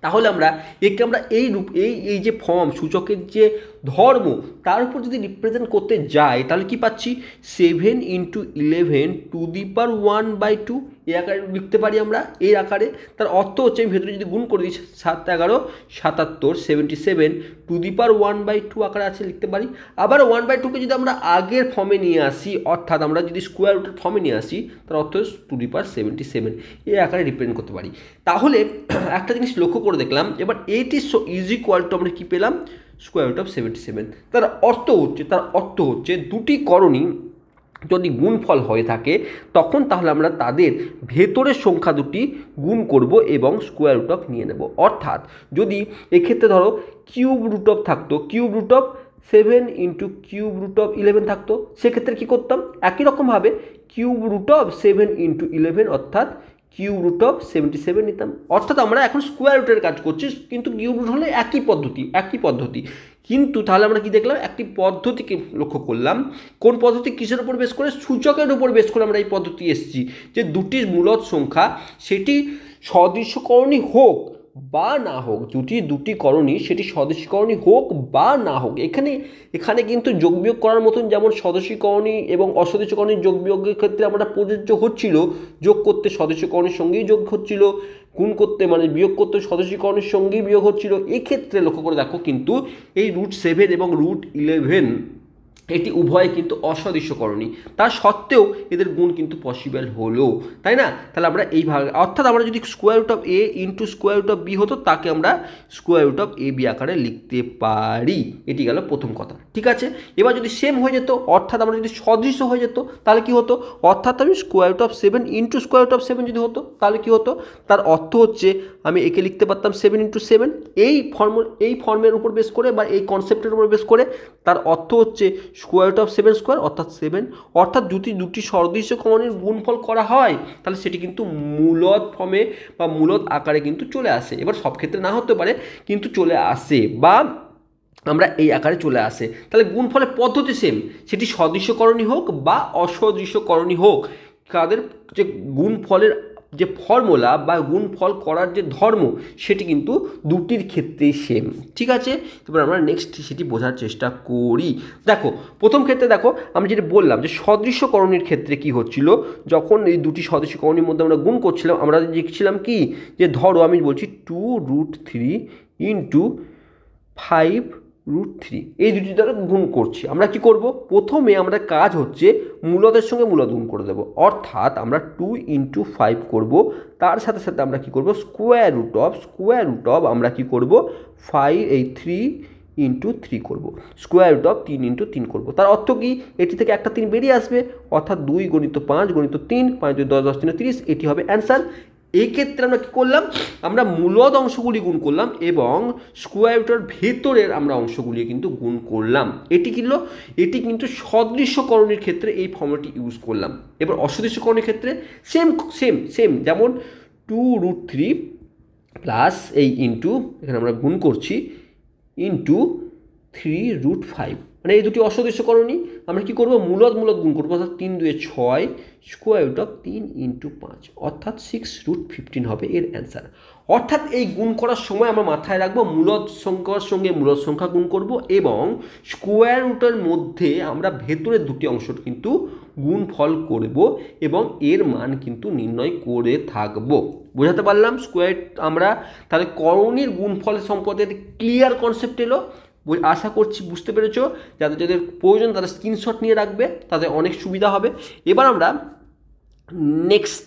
তাহলে আমরা একে আমরা এই রূপ এই যে ফর্ম সূচকের যে ধর্ম তার উপর যদি রিপ্রেজেন্ট করতে যাই তাহলে কি পাচ্ছি 7 × 11^1/2 এই আকারে লিখতে পারি আমরা এই আকারে। তার অর্থ হচ্ছে আমি ভেতরে যদি গুণ করে দিই 7 × 11 77 77 1/2 আকারে আছে লিখতে পারি। আবার 1/2কে যদি আমরা আগের ফর্মে নিয়ে আসি অর্থাৎ আমরা যদি স্কোয়ার রুটের ফর্মে নিয়ে আসি তার অর্থ 77 এই আকারে রিপ্রেজেন্ট করতে পারি। তাহলে একটা জিনিস লক্ষ্য করে দেখলাম এবার এইট ইজ ইকুয়াল টু আমরা কী পেলাম স্কোয়ার রুট অফ 77। তার অর্থ হচ্ছে দুটি করণী যদি গুণফল হয়ে থাকে তখন তাহলে আমরা তাদের ভেতরের সংখ্যা দুটি গুণ করব এবং স্কোয়ার রুট অফ নিয়ে নেব। অর্থাৎ যদি এক্ষেত্রে ধরো কিউব রুট অফ থাকতো, cube root of 7 × cube root of 11 থাকতো, সেক্ষেত্রে কী করতাম একই রকমভাবে কিউব রুট অফ 7 × 11 অর্থাৎ কিউব রুট অফ 77 নিতাম। অর্থাৎ আমরা এখন স্কোয়ার রুটের কাজ করছি কিন্তু কিউব রুট হলে একই পদ্ধতি। কিন্তু তাহলে আমরা কি দেখলাম একটি পদ্ধতিকে লক্ষ্য করলাম। কোন পদ্ধতি কিসের উপর বেস করে? সূচকের উপর বেস করে আমরা এই পদ্ধতি এসেছি যে দুটি মূলদ সংখ্যা সেটি সদৃশকরণী হোক বা না হোক, দুটি করণী সেটি সদস্যকরণী হোক বা না হোক। এখানে কিন্তু যোগ বিয়োগ করার মতন যেমন সদস্যকরণী এবং অসদস্যকরণী যোগ বিয়োগের ক্ষেত্রে আমরা প্রযোজ্য হচ্ছিল, যোগ করতে সদস্যকরণের সঙ্গেই যোগ হচ্ছিল, গুণ করতে মানে বিয়োগ করতে সদস্যকরণের সঙ্গেই বিয়োগ হচ্ছিল। এক্ষেত্রে লক্ষ্য করে দেখো কিন্তু এই √7 এবং √11 এটি উভয় কিন্তু অসদৃশকরণী, তা সত্ত্বেও এদের গুণ কিন্তু পসিবল হলো, তাই না? তাহলে আমরা এই ভাগ অর্থাৎ আমরা যদি square root of a × square root of b হতো তাকে আমরা স্কোয়ার রুট অফ ab আকারে লিখতে পারি। এটি গেল প্রথম কথা, ঠিক আছে। এবার যদি সেম হয়ে যেত অর্থাৎ আমরা যদি সদৃশ্য হয়ে যেত তাহলে কি হতো? অর্থাৎ আমি square root of 7 × square root of 7 যদি হতো তাহলে কি হতো? তার অর্থ হচ্ছে আমি একে লিখতে পারতাম 7 × 7 এই ফর্মের উপর বেস করে বা এই কনসেপ্টের উপর বেস করে। তার অর্থ হচ্ছে স্কোয়ার রুট অফ 7 স্কোয়ার অর্থাৎ 7, অর্থাৎ দুটি সদৃশকরণের গুণফল করা হয় তাহলে সেটি কিন্তু মূলদ ফর্মে বা মূলদ আকারে কিন্তু চলে আসে। এবার সব ক্ষেত্রে না হতে পারে কিন্তু চলে আসে বা আমরা এই আকারে চলে আসে। তাহলে গুণফলের পদ্ধতি সেম, সেটি সদৃশকরণী হোক বা অসদৃশকরণী হোক, তাদের যে গুণফলের যে ফর্মুলা বা গুণফল করার যে ধর্ম সেটি কিন্তু দুটির ক্ষেত্রেই সেম, ঠিক আছে। এবার আমরা নেক্সট সেটি বোঝার চেষ্টা করি। দেখো প্রথম ক্ষেত্রে দেখো আমি যেটা বললাম যে সদৃশকরণীর ক্ষেত্রে কি হচ্ছিল, যখন এই দুটি সদৃশকরণীর মধ্যে আমরা গুণ করছিলাম আমরা লিখছিলাম কি যে ধরো আমি বলছি 2√3 × 5√3 এই দুটি দ্বারা গুণ করছি। আমরা কি করব? প্রথমে আমরা কাজ হচ্ছে মূলদের সঙ্গে মূলদ গুণ করে দেবো, অর্থাৎ আমরা 2 × 5 করব। তার সাথে সাথে আমরা কি করব স্কোয়ার রুট অফ আমরা কি করব 3 × 3 করব, স্কোয়ার রুট অফ 3 × 3 করব। তার অর্থ কি? এটি থেকে একটা 3 বেরিয়ে আসবে অর্থাৎ 2 × 5 × 3 5 × 10 10 3 30 এটি হবে অ্যান্সার। এই ক্ষেত্রে আমরা কী করলাম? আমরা মূলদ অংশগুলি গুণ করলাম এবং স্কোয়ার রুটের ভেতরের আমরা অংশগুলি কিন্তু গুণ করলাম। এটি কিন্তু সদৃশকরণের ক্ষেত্রে এই ফর্মুলাটি ইউজ করলাম। এবার অসদৃশকরণের ক্ষেত্রে সেম যেমন 2√3 প্লাস এই ইন্টু এখানে আমরা গুণ করছি ইন্টু 3√5 মানে এই দুটি অসদৃশকরণী আমরা কি করব মূলদ গুণ করবো অর্থাৎ 3 × 2 = 6 স্কোয়ার রুট অফ 3 × 5 অর্থাৎ 6√15 হবে এর অ্যান্সার। অর্থাৎ এই গুণ করার সময় আমরা মাথায় রাখবো মূলদ সংখ্যার সঙ্গে মূলদ সংখ্যা গুণ করব এবং স্কোয়ার রুটের মধ্যে আমরা ভেতরের দুটি অংশ কিন্তু গুণফল করব এবং এর মান কিন্তু নির্ণয় করে থাকবো। বোঝাতে পারলাম? স্কোয়ার আমরা তাহলে করণীর গুণফল সম্পর্কে ক্লিয়ার কনসেপ্ট এলো, আশা করছি বুঝতে পেরেছো। যাদের প্রয়োজন তারা স্ক্রিনশট নিয়ে রাখবে, তাদের অনেক সুবিধা হবে। এবার আমরা নেক্সট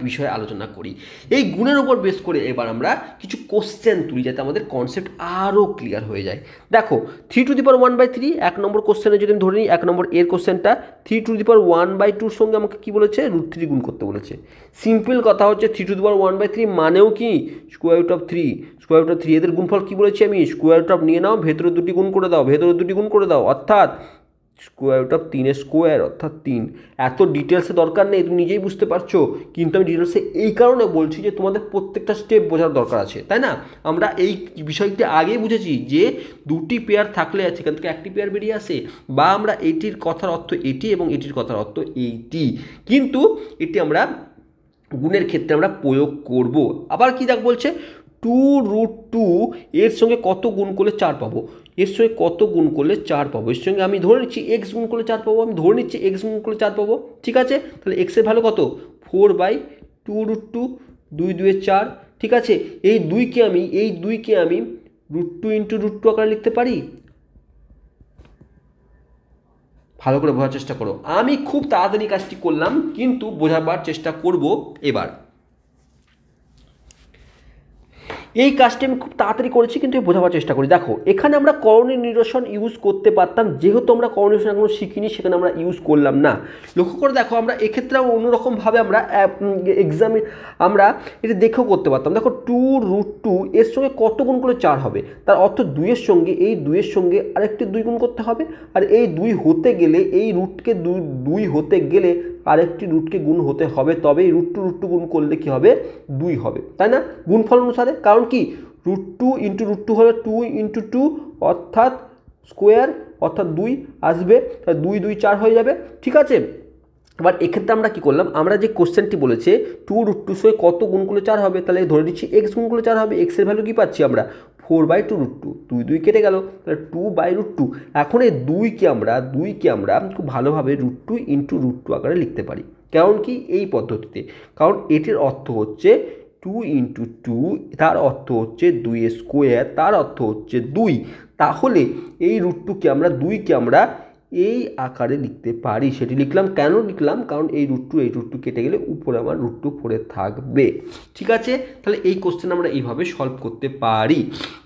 বিষয়ে আলোচনা করি এই গুণের উপর বেস করে। এবার আমরা কিছু কোশ্চেন তুলি যাতে আমাদের কনসেপ্ট আরও ক্লিয়ার হয়ে যায়। দেখো 3⁻1/3 এক নম্বর কোশ্চেনে যদি আমি ধরে নিই 1 নম্বর এর কোশ্চেনটা 3⁻1/2 সঙ্গে আমাকে কী বলেছে √3 গুণ করতে বলেছে। সিম্পল কথা হচ্ছে 3⁻1/3 মানেও কি স্কোয়ার রুট অফ 3 এদের গুণফল কী বলেছি আমি স্কোয়ার রুট অফ নিয়ে নাও ভেতরে দুটি গুণ করে দাও অর্থাৎ স্কোয়ার রুট অফ 3 স্কোয়ার অর্থাৎ 3। এত ডিটেলসে দরকার নেই, তুমি নিজেই বুঝতে পারছো, কিন্তু আমি ডিটেলসে এই কারণে বলছি যে তোমাদের প্রত্যেকটা স্টেপ বোঝার দরকার আছে, তাই না? আমরা এই বিষয়টি আগেই বুঝেছি যে দুটি পেয়ার থাকলে সেখান থেকে একটি পেয়ার বেরিয়ে আসে, বা আমরা এটির কথার অর্থ এটি এবং এটির কথার অর্থ এইটি, কিন্তু এটি আমরা গুণের ক্ষেত্রে আমরা প্রয়োগ করব। আবার কি দেখ বলছে, 2√2 এর সঙ্গে কত গুণ করলে 4 পাবো, এর সঙ্গে কত গুণ করলে 4 পাবো, এর সঙ্গে আমি ধরে নিচ্ছি এক্স গুণ করলে 4 পাবো, আমি ধরে নিচ্ছি এক্স গুণ করলে 4 পাবো, ঠিক আছে? তাহলে এক্সের ভ্যালু কত, 4/2√2, 2 2 4, ঠিক আছে? এই দুইকে আমি √2 × √2 আকারে লিখতে পারি। ভালো করে বোঝার চেষ্টা করো, আমি খুব তাড়াতাড়ি কাজটি করলাম কিন্তু বোঝাবার চেষ্টা করব। এবার এই কাজটি আমি খুব তাড়াতাড়ি করেছি কিন্তু বোঝাবার চেষ্টা করি। দেখো এখানে আমরা করণীয় নিরসন ইউজ করতে পারতাম, যেহেতু আমরা করণীয় নিরসন এখনো শিখিনি সেখানে আমরা ইউজ করলাম না। লক্ষ্য করে দেখো, আমরা এক্ষেত্রে অন্যরকমভাবে আমরা আমরা এটা দেখেও করতে পারতাম। দেখো 2√2 এর সঙ্গে কত গুণ করলে 4 হবে, তার অর্থ 2 এর সঙ্গে এই 2 এর সঙ্গে আরেকটি 2 গুণ করতে হবে, আর এই 2 হতে গেলে এই রুটকে 2 হতে গেলে আরেকটি রুটকে গুণ হতে হবে, তবেই √2 গুণ করলে কি হবে, 2 হবে, তাই না? গুণফল অনুসারে, কারণ কি √2 × √2 হলে 2 × 2 অর্থাৎ স্কোয়ার, অর্থাৎ 2 আসবে, 2 2 4 হয়ে যাবে, ঠিক আছে? এবার এক্ষেত্রে আমরা কি করলাম, আমরা যে কোশ্চেনটি বলেছে 2√2 সঙ্গে কত গুণ করলে 4 হবে, তাহলে ধরে নিচ্ছি এক্স গুণ করলে 4 হবে। এক্সের ভ্যালু কি পাচ্ছি আমরা, 4/2√2, 2 2 কেটে গেল, তাহলে 2/√2। এখন এই 2কে আমরা খুব ভালোভাবে √2 × √2 আকারে লিখতে পারি। কারণ কি এই পদ্ধতিতে, কারণ এটির অর্থ হচ্ছে 2 × 2, তার অর্থ হচ্ছে 2 স্কোয়ার, তার অর্থ হচ্ছে 2। তাহলে এই √2কে আমরা 2কে আমরা এই আকারে লিখতে পারি। সেটি লিখলাম, কেন লিখলাম, কারণ এই √2 কেটে গেলে উপরে আমার √2 পড়ে থাকবে, ঠিক আছে? তাহলে এই কোশ্চেন আমরা এইভাবে সলভ করতে পারি।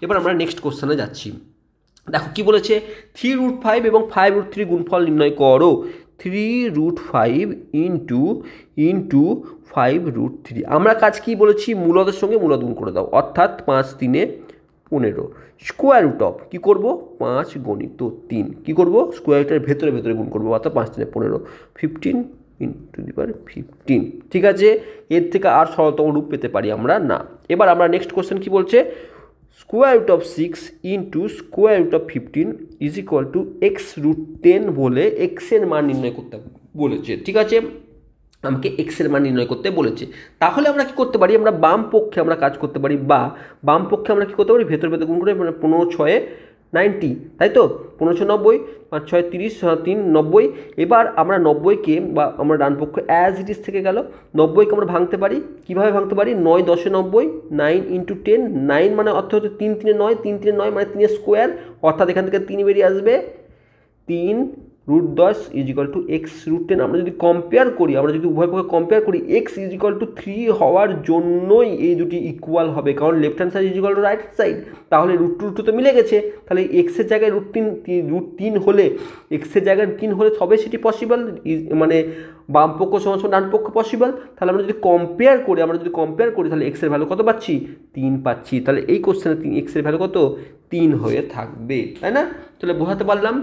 এবার আমরা নেক্সট কোশ্চেনে যাচ্ছি। দেখো কি বলেছে, 3√5 এবং 5√3 গুণফল নির্ণয় করো। 3√5 × 5√3। আমরা কাজ কি বলেছি, মূলদের সঙ্গে মূলদ গুণ করে দাও, অর্থাৎ 5 3 15। স্কোয়ার রুট অফ কী করবো, 5 × 3 কী করবো, স্কোয়ার রুটের ভেতরে গুণ করবো, অর্থাৎ 5 3 15, 15 × 15, ঠিক আছে? এর থেকে আর সরলতম রূপ পেতে পারি আমরা না। এবার আমরা নেক্সট কোশ্চেন কি বলছে, square root of 6 × square root of 15 = x√10 বলে এক্সের মান নির্ণয় করতে বলেছে, ঠিক আছে? আমাকে এক্সের মান নির্ণয় করতে বলেছে। তাহলে আমরা কি করতে পারি, আমরা বাম পক্ষে আমরা কাজ করতে পারি, বা বাম পক্ষে আমরা কি করতে পারি, ভেতর গুণ করে, মানে 15 6 90, তাই তো? 15 6 90, 5 6 30, 3 90। এবার আমরা 90কে, বা আমরা ডান পক্ষ অ্যাজ ইট ইজ থেকে গেল, 90কে আমরা ভাঙতে পারি। কীভাবে ভাঙতে পারি, 9 10 90, 9 × 10, 9 মানে অর্থ হচ্ছে 3 3 9, 3 3 9 মানে 3 স্কোয়ার, অর্থাৎ এখান থেকে 3 বেরিয়ে আসবে, 3√10 = x√10। আমরা যদি কম্পেয়ার করি, আমরা যদি উভয় পক্ষে কম্পেয়ার করি, x = 3 হওয়ার জন্যই এই দুটি ইকুয়াল হবে, কারণ left hand side = right side. তাহলে √2 তো মিলে গেছে, তাহলে এক্সের জায়গায় √3 হলে, এক্সের জায়গায় 3 হলে তবে সেটি পসিবল, মানে বাম পক্ষ সমান ডান পক্ষ পসিবল। তাহলে আমরা যদি কম্পেয়ার করি তাহলে এক্সের ভ্যালু কত পাচ্ছি, 3 পাচ্ছি। তাহলে এই কোশ্চেনে এক্সের ভ্যালু কত, 3 হয়ে থাকবে, তাই না? তাহলে বোঝাতে পারলাম।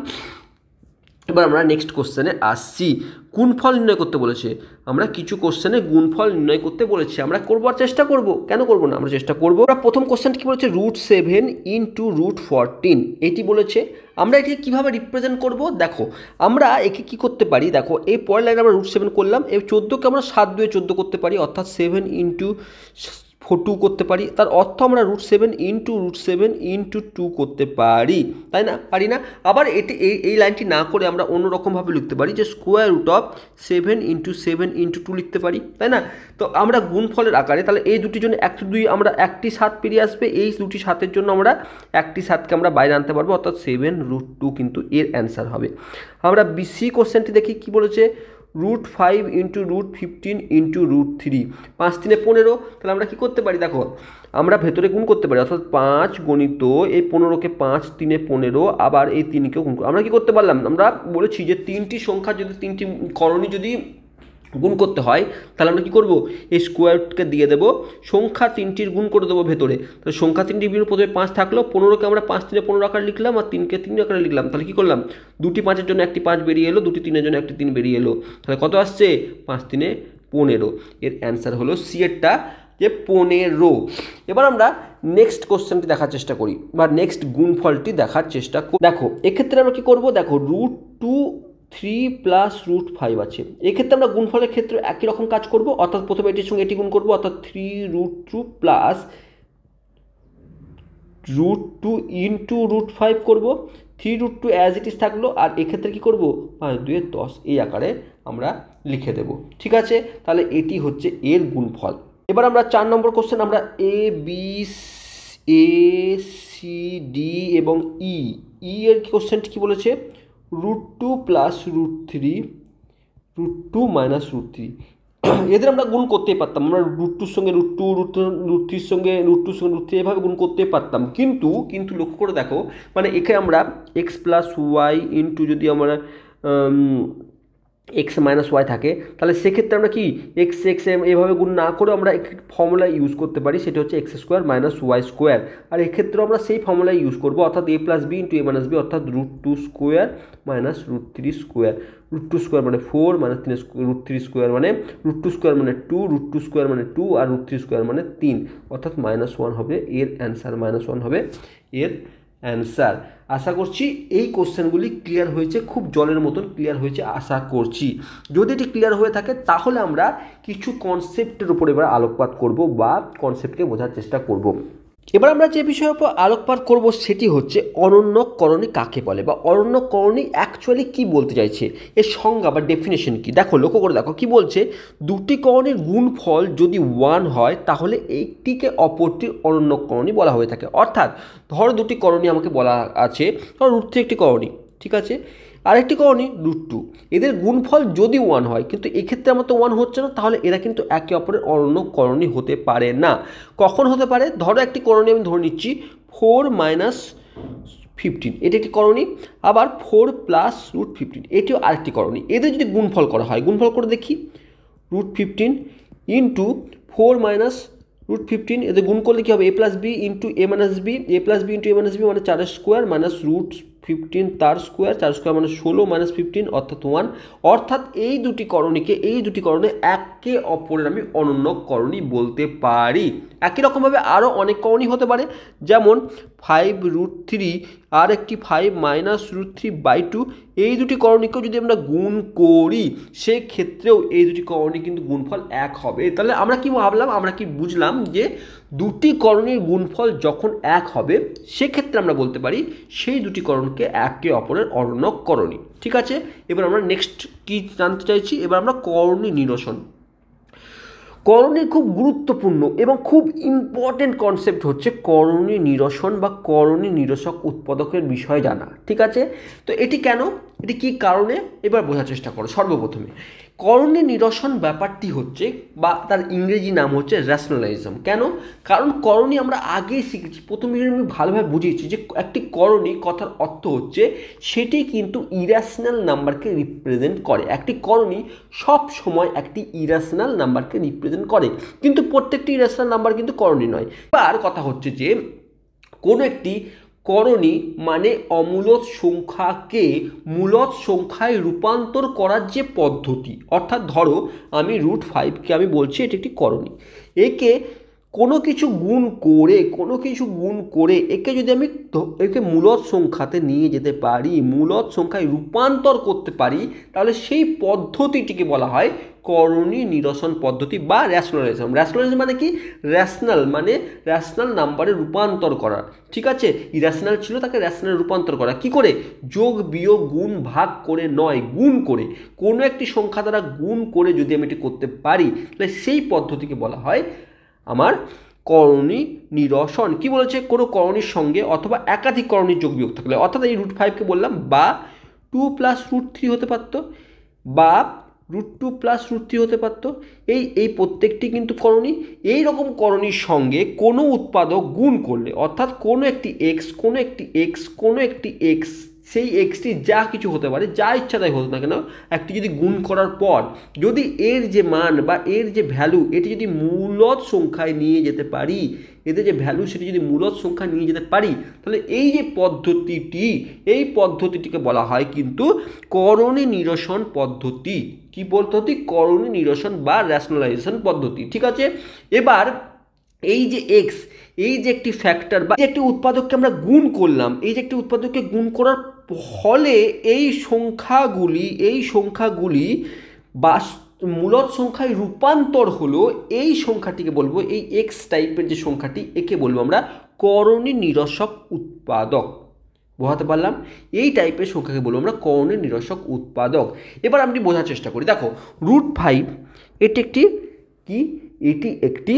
এবার আমরা নেক্সট কোশ্চেনে আসছি। গুণফল নির্ণয় করতে বলেছে, আমরা কিছু কোশ্চেনে গুণফল নির্ণয় করতে বলেছে, আমরা করবার চেষ্টা করব, কেন করব না, আমরা চেষ্টা করব। আমরা প্রথম কোশ্চেনটা কি বলেছে, √7 × √14 এটি বলেছে। আমরা এটি কিভাবে রিপ্রেজেন্ট করব, দেখো আমরা একে কি করতে পারি, দেখো এই পরের লাইনে আমরা √7 করলাম, এই 14কে আমরা 7 2 14 করতে পারি, অর্থাৎ 7 × 2 করতে পারি। তার অর্থ আমরা √7 × √7 × 2 করতে পারি, তাই না? পারি না? আবার এটি এই লাইনটি না করে আমরা অন্যরকমভাবে লিখতে পারি, যে স্কোয়ার রুট অফ 7 × 7 × 2 লিখতে পারি, তাই না? তো আমরা গুণফলের আকারে, তাহলে এই দুটির জন্য 1 2 আমরা একটি 7 পেরিয়ে আসবে, এই দুটি 7-এর জন্য আমরা একটি 7কে আমরা বাইরে আনতে পারবো, অর্থাৎ 7√2 কিন্তু এর অ্যান্সার হবে। আমরা বিসি কোশ্চেনটি দেখি কি বলেছে, √5 × √15 × √3, 5 3 15। তাহলে আমরা কি করতে পারি, দেখো আমরা ভেতরে গুণ করতে পারি, অর্থাৎ 5 × এই 15কে 5 3 15, আবার এই 3কেও গুণ। আমরা কি করতে পারলাম, আমরা বলেছি যে তিনটি সংখ্যা যদি, তিনটি করণী যদি গুণ করতে হয়, তাহলে আমরা কী করবো, এই স্কোয়ারকে দিয়ে দেবো সংখ্যা 3টির গুণ করে দেবো ভেতরে। তাহলে সংখ্যা 3টির বিরুদ্ধে প্রথমে 5 থাকলো, 15কে আমরা 5 3 15 আকারে লিখলাম, আর 3কে 3 আকারে লিখলাম। তাহলে কী করলাম, 2টি 5-এর জন্য একটি 5 বেরিয়ে এলো, 2টি 3-এর জন্য একটি 3 বেরিয়ে এলো। তাহলে কত আসছে, 5 3 15। এর অ্যান্সার হলো সি এরটা, যে 15। এবার আমরা নেক্সট কোশ্চেনটি দেখার চেষ্টা করি, বা নেক্সট গুণফলটি দেখার চেষ্টা করি। দেখো এক্ষেত্রে আমরা কী করবো, দেখো √2 3 + √5 আছে। এক্ষেত্রে আমরা গুণফলের ক্ষেত্রে একই রকম কাজ করব, অর্থাৎ প্রথমে এটির সঙ্গে এটি গুণ করবো, অর্থাৎ 3√2 + √2 × √5 করবো। 3√2 অ্যাজ ইট ইজ থাকলো, আর এক্ষেত্রে কী করবো, 5 2 10 এই আকারে আমরা লিখে দেব। ঠিক আছে, তাহলে এটি হচ্ছে এর গুণফল। এবার আমরা 4 নম্বর কোশ্চেন, আমরা ABCD এবং ই এর কোশ্চেনটি কী বলেছে, √2 + √3 √2 - √3। এদের আমরা গুণ করতেই পারতাম, আমরা √2 সঙ্গে √2 √3 সঙ্গে √3 এভাবে গুণ করতেই পারতাম, কিন্তু লক্ষ্য করে দেখো, মানে এখানে আমরা x + y ইন্টু যদি আমরা x - y থাকে, তাহলে সেক্ষেত্রে আমরা কি x এভাবে গুণ না করে আমরা একটি ফর্মুলা ইউজ করতে পারি, সেটা হচ্ছে x² - y²। আর এক্ষেত্রেও আমরা সেই ফর্মুলা ইউজ করবো, অর্থাৎ a + b × a - b, অর্থাৎ √2² - √3²। √2² মানে 4, -3√3² মানে √2² মানে 2, √2² মানে 2, আর √3² মানে 3, অর্থাৎ -1 হবে এর অ্যান্সার, -1 হবে এর অ্যান্সার। আশা করছি এই কোশ্চেনগুলি ক্লিয়ার হয়েছে, খুব জলের মতন ক্লিয়ার হয়েছে আশা করছি। যদি এটি ক্লিয়ার হয়ে থাকে তাহলে আমরা কিছু কনসেপ্টের উপর এবার আলোকপাত করব, বা কনসেপ্টকে বোঝার চেষ্টা করব। এবার আমরা যে বিষয়ের উপর আলোকপাত করব সেটি হচ্ছে অনন্যকরণী কাকে বলে, বা অনন্যকরণী অ্যাকচুয়ালি কি বলতে চাইছে, এর সংজ্ঞা বা ডেফিনেশন কি। দেখো লক্ষ্য করে দেখো কি বলছে, দুটি করণীর গুণফল যদি 1 হয় তাহলে একটিকে অপরটির অনন্যকরণী বলা হয়ে থাকে। অর্থাৎ ধরো দুটি করণী আমাকে বলা আছে, ধরো √3 একটি করণী, ঠিক আছে, আরেকটি করণী √2, এদের গুণফল যদি 1 হয়, কিন্তু এক্ষেত্রে আমার তো 1 হচ্ছে না, তাহলে এরা কিন্তু একে অপরের অনন্যকরণী হতে পারে না। কখন হতে পারে, ধরো একটি করণী আমি ধরে নিচ্ছি 4 - 15, এটি একটি করণী, আবার 4 + √15 এটিও আরেকটি করণী। এদের যদি গুণফল করা হয়, গুণফল করে দেখি, √15 × 4 - √15, এদের গুণ করলে কী হবে, a + b × a - b, a + b × a - b মানে 4² - √15 তার স্কোয়ার, 4² মানে 16 - 15 অর্থাৎ 1। অর্থাৎ এই দুটি করণে একে অপরের আমি অনন্যকরণী বলতে পারি। একই রকমভাবে আরও অনেক করণী হতে পারে, যেমন 5√3 আর একটি 5 - √3/2, এই দুটি করণীকেও যদি আমরা গুণ করি সেক্ষেত্রেও এই দুটি করণী কিন্তু গুণফল 1 হবে। তাহলে আমরা কি ভাবলাম, আমরা কি বুঝলাম, যে দুটি করণীর গুণফল যখন 1 হবে সেক্ষেত্রে আমরা বলতে পারি সেই দুটি করণকে একে অপরের অনন্যকরণী। ঠিক আছে, এবার আমরা নেক্সট কি জানতে চাইছি, এবার আমরা করণী নিরসন। করণী খুব গুরুত্বপূর্ণ এবং খুব ইম্পর্টেন্ট কনসেপ্ট হচ্ছে করণী নিরসন বা করণী নিরসক উৎপাদকের বিষয় জানা। ঠিক আছে, তো এটি কেন, এটি কী কারণে, এবার বোঝার চেষ্টা করো। সর্বপ্রথমে করণী নিরসন ব্যাপারটি হচ্ছে, বা তার ইংরেজি নাম হচ্ছে র্যাশনালাইজম। কেন, কারণ করণী আমরা আগেই শিখেছি, প্রথম ভিডিওতে আমি ভালোভাবে বুঝিয়েছি যে একটি করণী কথার অর্থ হচ্ছে সেটি কিন্তু ইরাশনাল নাম্বারকে রিপ্রেজেন্ট করে। একটি করণী সব সময় একটি ইরাশনাল নাম্বারকে রিপ্রেজেন্ট করে, কিন্তু প্রত্যেকটি ইরাশনাল নাম্বার কিন্তু করণী নয়। এবার কথা হচ্ছে যে কোনো একটি করণী মানে অমূলদ সংখ্যাকে মূলদ সংখ্যায় রূপান্তর করার যে পদ্ধতি, অর্থাৎ ধরো আমি √5কে আমি বলছি এটি একটি করণী, একে কোনো কিছু গুণ করে একে যদি আমি একে মূলদ সংখ্যাতে নিয়ে যেতে পারি, মূলদ সংখ্যায় রূপান্তর করতে পারি, তাহলে সেই পদ্ধতিটিকে বলা হয় করণী নিরসন পদ্ধতি বা র্যাশনালাইজম। র্যাশনালাইজম মানে কি, র্যাশনাল নাম্বারে রূপান্তর করা। ঠিক আছে, ইরাশনাল ছিল তাকে র্যাশনাল রূপান্তর করা, কি করে, যোগ বিয়োগ গুণ ভাগ করে নয়, গুণ করে, কোনো একটি সংখ্যা দ্বারা গুণ করে যদি আমি এটি করতে পারি তাহলে সেই পদ্ধতিকে বলা হয় আমার করণী নিরসন। কি বলেছে, কোনো করণীর সঙ্গে অথবা একাধিক করণীর যোগ বিয়োগ থাকলে, অর্থাৎ এই √5কে বললাম, বা 2 + √3 হতে পারতো, বা √2 + √3 হতে পারতো, এই প্রত্যেকটি কিন্তু করণী। এই রকম করণীর সঙ্গে কোনো উৎপাদক গুণ করলে, অর্থাৎ কোনো একটি x সেই এক্সটি যা কিছু হতে পারে, যা ইচ্ছা তাই হতো না কেন, একটি যদি গুণ করার পর যদি এর যে মান বা এর যে ভ্যালু এটি যদি মূলদ সংখ্যায় নিয়ে যেতে পারি, এদের যে ভ্যালু সেটি যদি মূলদ সংখ্যা নিয়ে যেতে পারি, তাহলে এই যে পদ্ধতিটি, এই পদ্ধতিটিকে বলা হয় কিন্তু করণী নিরসন পদ্ধতি। কি পদ্ধতি? করণী নিরসন বা র্যাশনালাইজেশন পদ্ধতি। ঠিক আছে, এবার এই যে এক্স, এই যে একটি ফ্যাক্টর বা একটি উৎপাদককে আমরা গুণ করলাম, এই যে একটি উৎপাদককে গুণ করার ফলে এই সংখ্যাগুলি বা মূলদ সংখ্যায় রূপান্তর হলো, এই সংখ্যাটিকে বলবো, এই এক্স টাইপের যে সংখ্যাটি, একে বলবো আমরা করণী নিরসক উৎপাদক। বোঝাতে পারলাম? এই টাইপের সংখ্যাকে বলবো আমরা করণী নিরসক উৎপাদক। এবার আমি বোঝার চেষ্টা করি। দেখো √5 এটি একটি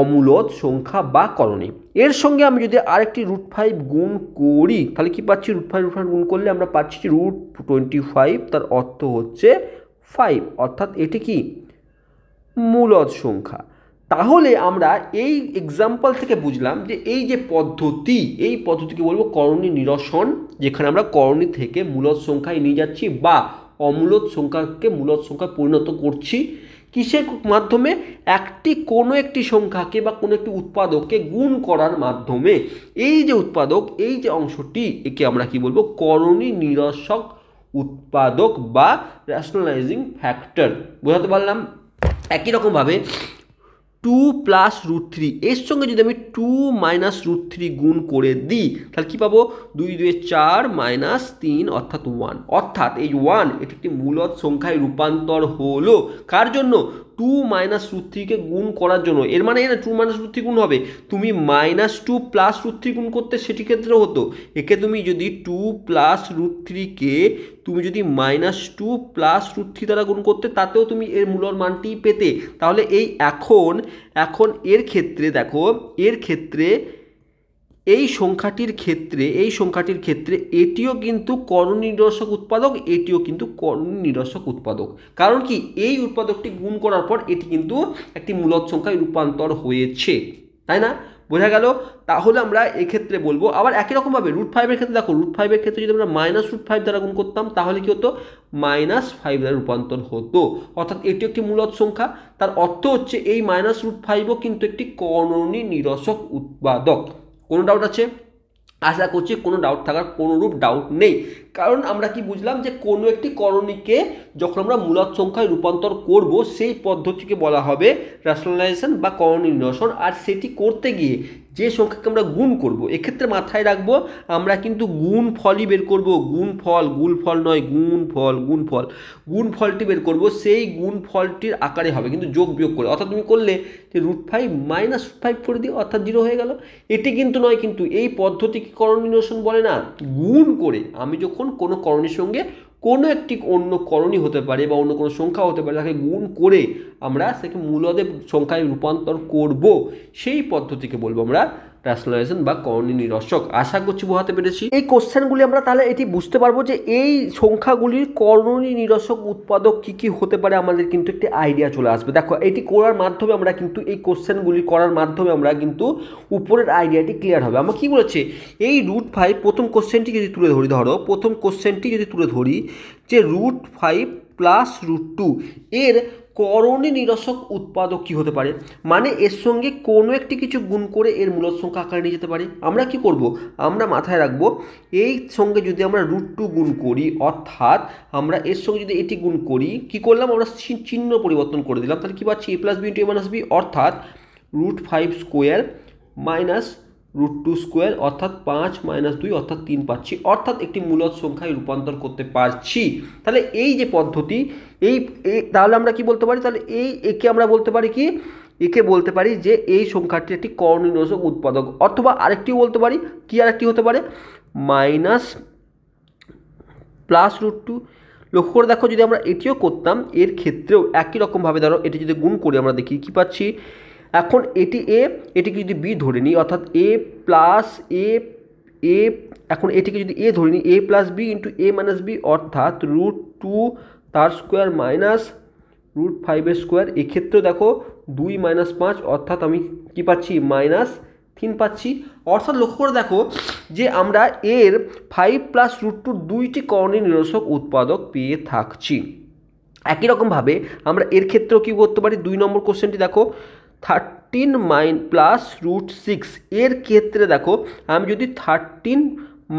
অমূলদ সংখ্যা বা করণী। এর সঙ্গে আমি যদি আরেকটি √5 গুণ করি, তাহলে কি পাচ্ছি? √5 গুণ করলে আমরা পাচ্ছি √25, তার অর্থ হচ্ছে 5, অর্থাৎ এটি কি মূলদ সংখ্যা। তাহলে আমরা এই এক্সাম্পল থেকে বুঝলাম যে এই যে পদ্ধতি, এই পদ্ধতিকে বলবো করণী নিরসন, যেখানে আমরা করণী থেকে মূলদ সংখ্যায় নিয়ে যাচ্ছি বা অমূলদ সংখ্যাকে মূলদ সংখ্যায় পরিণত করছি। কিসের মাধ্যমে? কোনো একটি সংখ্যাকে বা কোনো একটি উৎপাদককে গুণ করার মাধ্যমে। এই যে উৎপাদক, এই যে অংশটি, একে আমরা কি বলবো? করণী নিরসক উৎপাদক বা র্যাশনালাইজিং ফ্যাক্টর। বোঝাতে পারলাম? একই রকমভাবে 2 + √3 এর সঙ্গে যদি আমি 2 - √3 গুণ করে দিই, তাহলে কি পাবো? 2 × 2 = 4 - 3 অর্থাৎ 1। অর্থাৎ এই 1 এটি একটি মূলদ সংখ্যায় রূপান্তর হলো। কার জন্য? 2 - √3 কে গুণ করার জন্য। এর মানে না 2 - √3 গুণ হবে, তুমি -2 + √3 গুণ করতে, সেটি ক্ষেত্রে হতো। একে তুমি যদি 2 + √3 কে তুমি যদি -2 + √3 দ্বারা গুণ করতে, তাতেও তুমি এর মূলদ মানটি পেতে। তাহলে এই এখন এর ক্ষেত্রে দেখো, এর ক্ষেত্রে এই সংখ্যাটির ক্ষেত্রে এটিও কিন্তু করণী নিরসক উৎপাদক, এটিও কিন্তু করণী নিরসক উৎপাদক। কারণ কি? এই উৎপাদকটি গুণ করার পর এটি কিন্তু একটি মূলদ সংখ্যায় রূপান্তর হয়েছে, তাই না? বোঝা গেল? তাহলে আমরা এক্ষেত্রে বলবো আবার একই রকমভাবে √5 এর ক্ষেত্রে দেখো, √5 এর ক্ষেত্রে যদি আমরা -√5 দ্বারা গুণ করতাম, তাহলে কি হতো? -5 দ্বারা রূপান্তর হতো। অর্থাৎ এটি একটি মূলদ সংখ্যা, তার অর্থ হচ্ছে এই -√5ও কিন্তু একটি করণী নিরসক উৎপাদক। কোনো ডাউট আছে? আশা করছি কোনো ডাউট থাকার কোনোরূপ ডাউট নেই। কারণ আমরা কি বুঝলাম যে কোনো একটি করণীকে যখন আমরা মূলদ সংখ্যায় রূপান্তর করব, সেই পদ্ধতিকে বলা হবে র্যাশনালাইজেশন বা করণী নিরসন। আর সেটি করতে গিয়ে যে সংখ্যাকে আমরা গুণ করব, এক্ষেত্রে মাথায় রাখবো আমরা কিন্তু গুণফলই বের করব। গুণফল নয়, গুণফলটি বের করব। সেই গুণফলটির আকারে হবে, কিন্তু যোগ বিয়োগ করে। অর্থাৎ তুমি করলে যে √5 - √5 করে দিও, অর্থাৎ 0 হয়ে গেল। এটি কিন্তু নয়, কিন্তু এই পদ্ধতিকে করণী নিরসন বলে না। গুণ করে আমি যখন কোনো করণীর সঙ্গে কোনো একটি অন্য করণী হতে পারে বা অন্য কোনো সংখ্যা হতে পারে, তাকে গুণ করে আমরা সেকে মূলদের সংখ্যায় রূপান্তর করব, সেই পদ্ধতিকে বলবো আমরা র্যাশনালাইজেশন বা করণী নিরসক। আশা করছি বোঝাতে পেরেছি। এই কোশ্চেনগুলি আমরা তাহলে এটি বুঝতে পারবো যে এই সংখ্যাগুলির করণী নিরসক উৎপাদক কি কি হতে পারে, আমাদের কিন্তু একটি আইডিয়া চলে আসবে। দেখো, এটি করার মাধ্যমে আমরা কিন্তু এই কোশ্চেনগুলি করার মাধ্যমে আমরা কিন্তু উপরের আইডিয়াটি ক্লিয়ার হবে। আমরা কি বলেছে, এই √5 প্রথম কোশ্চেনটি যদি তুলে ধরি, যে √5 + √2 এর করণী নিরসক উৎপাদক কি হতে পারে, মানে এর সঙ্গে কোনো একটি কিছু গুণ করে এর মূলদ সংখ্যা আকারে নিয়ে যেতে পারে। আমরা কি করব? আমরা মাথায় রাখবো এই সঙ্গে যদি আমরা √2 গুণ করি, অর্থাৎ আমরা এর সঙ্গে যদি এটি গুণ করি, কি করলাম? আমরা চিহ্ন পরিবর্তন করে দিলাম। তাহলে কি পাচ্ছি? a + b × a - b, অর্থাৎ √5² -√2² অর্থাৎ 5 - 2 অর্থাৎ 3 পাচ্ছি। অর্থাৎ একটি মূলদ সংখ্যায় রূপান্তর করতে পারছি। তাহলে এই যে পদ্ধতি, তাহলে আমরা কি বলতে পারি? তাহলে একে আমরা বলতে পারি কি? একে বলতে পারি যে এই সংখ্যাটি একটি করণী নিরসক উৎপাদক। অথবা আরেকটিও বলতে পারি, কি আরেকটি হতে পারে? +√2। লক্ষ্য করে দেখো, যদি আমরা এটিও করতাম, এর ক্ষেত্রেও একই রকমভাবে ধরো এটি যদি গুণ করি, আমরা দেখি কি পাচ্ছি। এখন এটি এটিকে যদি বি ধরে নিই, অর্থাৎ a এখন এটিকে যদি a ধরে নিই, a + b × a - b, অর্থাৎ √2 তার স্কোয়ার -√5 এর স্কোয়ার। এক্ষেত্রেও দেখো 2 - 5, অর্থাৎ আমি কি পাচ্ছি? 3 পাচ্ছি। অর্থাৎ লক্ষ্য করে দেখো যে আমরা এর 5 + √2 দুইটি করণীয় নিরসক উৎপাদক পেয়ে থাকছি। একই রকমভাবে আমরা এর ক্ষেত্রেও কী করতে পারি, 2 নম্বর কোশ্চেনটি দেখো 13 + √6 এর ক্ষেত্রে দেখো আমি যদি 13 -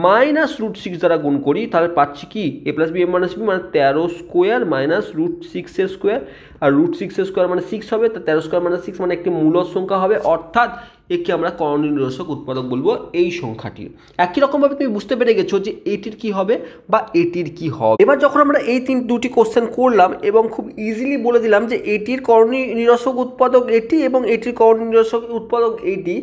√6 দ্বারা গুণ করি তাহলে পাচ্ছি কি a + b m - b মানে 13 স্কোয়ার -√6 এর স্কোয়ার, আর √6 এর স্কোয়ার মানে 6 হবে, তো 13 স্কোয়ার - 6 মানে একটি মূলদ সংখ্যা হবে, অর্থাৎ একে আমরা করণীয় নিরসক উৎপাদক বলবো এই সংখ্যাটির। একই রকমভাবে তুমি বুঝতে পেরে গেছো যে এটির কি হবে বা এটির কি হবে। এবার যখন আমরা এই দুটি কোশ্চেন করলাম এবং খুব ইজিলি বলে দিলাম যে এটির করণীয় নিরসক উৎপাদক এটি এবং এটির করণীয় নিরসক উৎপাদক এটি,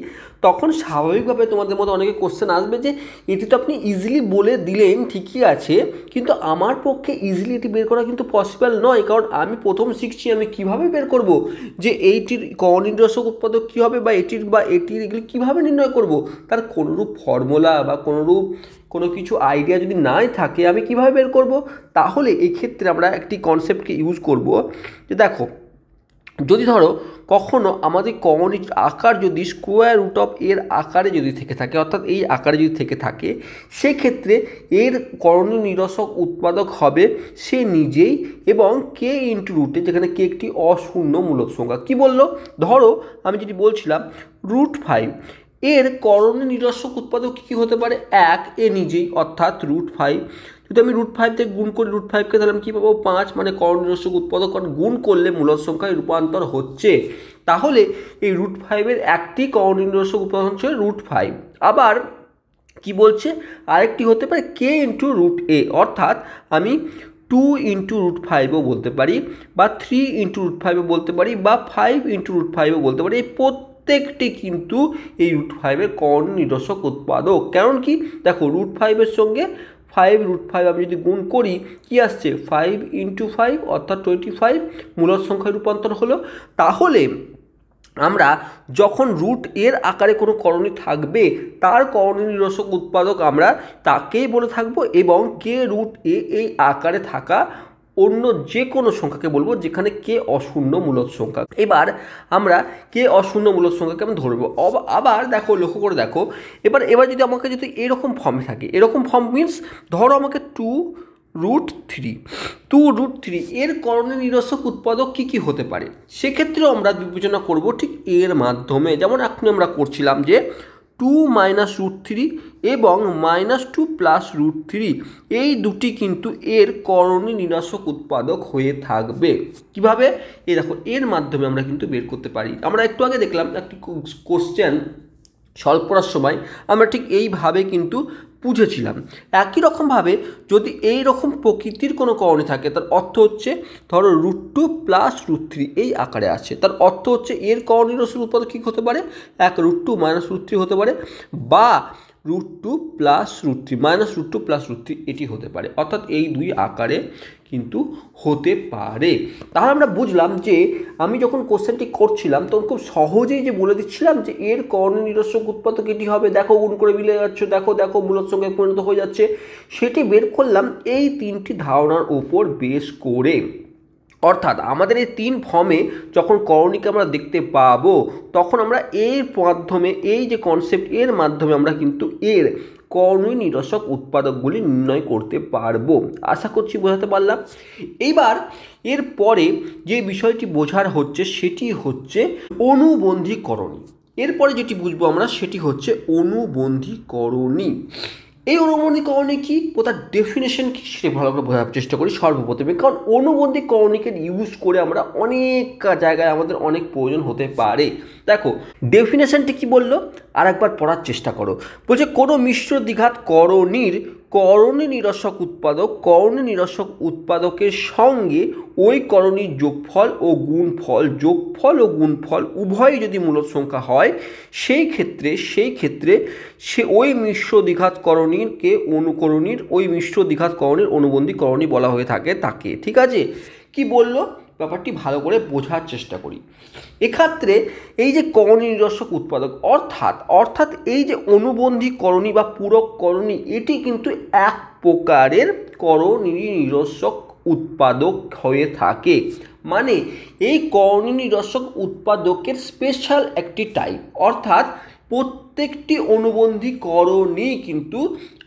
তখন স্বাভাবিকভাবে তোমাদের মধ্যে অনেকে কোশ্চেন আসবে যে এটি তো আপনি ইজিলি বলে দিলেন ঠিকই আছে, কিন্তু আমার পক্ষে ইজিলি এটি বের করা কিন্তু পসিবল নয়, কারণ আমি প্রথম শিখছি, আমি কিভাবে বের করব যে এইটির করণীয় নিরসক উৎপাদক কী হবে বা এটির এগুলি কীভাবে নির্ণয় করব, তার কোনোরূপ ফর্মুলা বা কোনো কিছু আইডিয়া যদি নাই থাকে আমি কিভাবে বের করব। তাহলে এক্ষেত্রে আমরা একটি কনসেপ্টকে ইউজ করব যে দেখো, যদি ধরো কখনো আমাদের করণীর আকার যদি √√ এর আকারে যদি থেকে থাকে, অর্থাৎ এই আকারে যদি থেকে থাকে, সেক্ষেত্রে এর করণীয় নিরসক উৎপাদক হবে সে নিজেই এবং কে ইন্টু রুটে, যেখানে কে একটি অশূন্য মূলদ সংখ্যা। কি বললো, ধরো আমি যদি বলছিলাম √5 এর করণীয় নিরসক উৎপাদক কী হতে পারে, 1 এ নিজেই, অর্থাৎ √5। যদি আমি √5 থেকে গুণ করি √5কে, তাহলে আমি কী পাবো, 5, মানে করণীয় নিরসক উৎপাদক, কারণ গুণ করলে মূলদ সংখ্যায় রূপান্তর হচ্ছে। তাহলে এই √5 এর একটি করণীয় নিরসক উৎপাদক হচ্ছে √5। আবার কি বলছে, আরেকটি হতে পারে কে ইন্টু √a, অর্থাৎ আমি 2 × √5ও বলতে পারি, বা 3 × √5ও বলতে পারি, বা 5 × √5ও বলতে পারি। এই প্রত্যেকটি কিন্তু এই √5 এর করণীয় নিরসক উৎপাদক। কারণ কি, দেখো √5 এর সঙ্গে 5 √5 আমি যদি গুণ করি কি আসছে, 5 × 5 অর্থাৎ 25 মূলদ সংখ্যায় রূপান্তর হলো। তাহলে আমরা যখন রুট এর আকারে কোনো করণী থাকবে তার করণীয় নিরসক উৎপাদক আমরা তাকেই বলে থাকবো, এবং কে √a এই আকারে থাকা অন্য যে কোনো সংখ্যাকে বলবো যেখানে কে অশূন্য মূলদ সংখ্যা। এবার আমরা কে অশূন্য মূলদ সংখ্যাকে আমি ধরবো। আবার দেখো, লক্ষ্য করে দেখো, এবার যদি আমাকে যদি এরকম ফর্মে থাকে, এরকম ফর্ম মিনস ধরো আমাকে 2√3 এর করণীয় নিরসক উৎপাদক কী হতে পারে, সেক্ষেত্রেও আমরা বিবেচনা করব ঠিক এর মাধ্যমে, যেমন এখন আমরা করছিলাম যে 2 - √3 এবং -2 + √3 এই দুটি কিন্তু এর করণীয় নিরসক উৎপাদক হয়ে থাকবে। কিভাবে, এই দেখো এর মাধ্যমে আমরা কিন্তু বের করতে পারি। আমরা একটু আগে দেখলাম একটি কোশ্চেন সলভ করার সময় আমরা ঠিক এইভাবে কিন্তু বুঝেছিলাম। একই রকমভাবে যদি এই রকম প্রকৃতির কোনো করণী থাকে, তার অর্থ হচ্ছে ধরো √2 + √3 এই আকারে আছে, তার অর্থ হচ্ছে এর করণীয় নিরসক উৎপাদক কী হতে পারে, এক √2 - √3 হতে পারে, বা √2 + √3 -√2 + √3 এটি হতে পারে, অর্থাৎ এই দুই আকারে কিন্তু হতে পারে। তাহলে আমরা বুঝলাম যে আমি যখন কোশ্চেনটি করছিলাম তখন খুব সহজেই যে বলে দিচ্ছিলাম যে এর করণীয় নিরসক উৎপাদক এটি হবে, দেখো গুণ করে মিলে যাচ্ছে, দেখো মূলদ সংখ্যায় পরিণত হয়ে যাচ্ছে, সেটি বের করলাম এই তিনটি ধারণার উপর বেস করে। অর্থাৎ আমাদের এই 3 ফর্মে যখন করণীকে আমরা দেখতে পাবো, তখন আমরা এর মাধ্যমে, এই যে কনসেপ্ট, এর মাধ্যমে আমরা কিন্তু এর করণীয় নিরসক উৎপাদকগুলি নির্ণয় করতে পারবো। আশা করছি বোঝাতে পারলাম। এইবার এর পরে যে বিষয়টি বোঝার হচ্ছে সেটি হচ্ছে অনুবন্ধীকরণী। এরপরে যেটি বুঝবো আমরা সেটি হচ্ছে অনুবন্ধীকরণী। এই অনুবন্ধীকরণী কি ও তার ডেফিনেশন কি সেটা ভালো করে বোঝার চেষ্টা করি সর্বপ্রথমে, কারণ অনুবন্ধীকরণীকে ইউজ করে আমরা অনেক জায়গায় আমাদের অনেক প্রয়োজন হতে পারে। দেখো ডেফিনেশনটি কি বললো, আর একবার পড়ার চেষ্টা করো। বলছে কোনো মিশ্র দ্বিঘাত করণীর করণীয় নিরসক উৎপাদকের সঙ্গে ওই করণীর যোগফল ও গুণফল উভয়ই যদি মূলদ সংখ্যা হয়, সেই ক্ষেত্রে সে ওই মিশ্র দ্বিঘাত করণীরকে ওই মিশ্র দ্বিঘাত করণীর অনুবন্ধীকরণী বলা হয়ে থাকে তাকে। ঠিক আছে, কি বললো ব্যাপারটি ভালো করে বোঝার চেষ্টা করি। এক্ষেত্রে এই যে করণীয় নিরসক উৎপাদক অর্থাৎ এই যে অনুবন্ধীকরণী বা পূরক করণী, এটি কিন্তু এক প্রকারের করণীয় নিরসক উৎপাদক হয়ে থাকে। মানে এই করণীয় নিরসক উৎপাদকের স্পেশাল একটি টাইপ, অর্থাৎ প্রত্যেকটি অনুবন্ধী করণই কিন্তু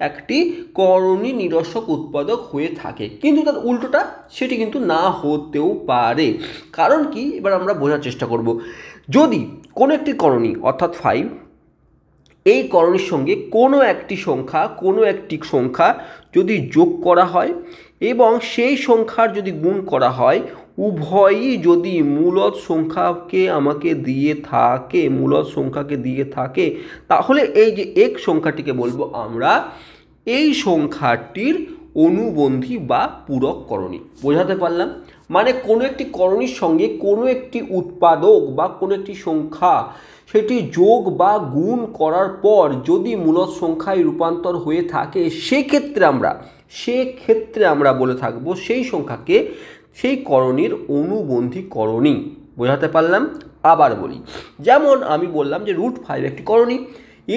একটি করণী নিরসক উৎপাদক হয়ে থাকে, কিন্তু তার উল্টোটা সেটি কিন্তু না হতেও পারে। কারণ কি, এবার আমরা বোঝার চেষ্টা করব। যদি কোনো একটি করণী অর্থাৎ 5, এই করণীর সঙ্গে কোনো একটি সংখ্যা যদি যোগ করা হয় এবং সেই সংখ্যার যদি গুণ করা হয়, উভয়ই যদি মূলদ সংখ্যাকে দিয়ে থাকে, তাহলে এই যে এক সংখ্যাটিকে বলবো আমরা এই সংখ্যাটির অনুবন্ধী বা পূরক করণী। বোঝাতে পারলাম? মানে কোনো একটি করণীর সঙ্গে কোনো একটি উৎপাদক বা কোনো একটি সংখ্যা সেটি যোগ বা গুণ করার পর যদি মূলদ সংখ্যায় রূপান্তর হয়ে থাকে, সেক্ষেত্রে আমরা বলে থাকবো সেই সংখ্যাকে সেই করণীর অনুবন্ধী করণী। বোঝাতে পারলাম? আবার বলি, যেমন আমি বললাম যে √5 একটি করণী,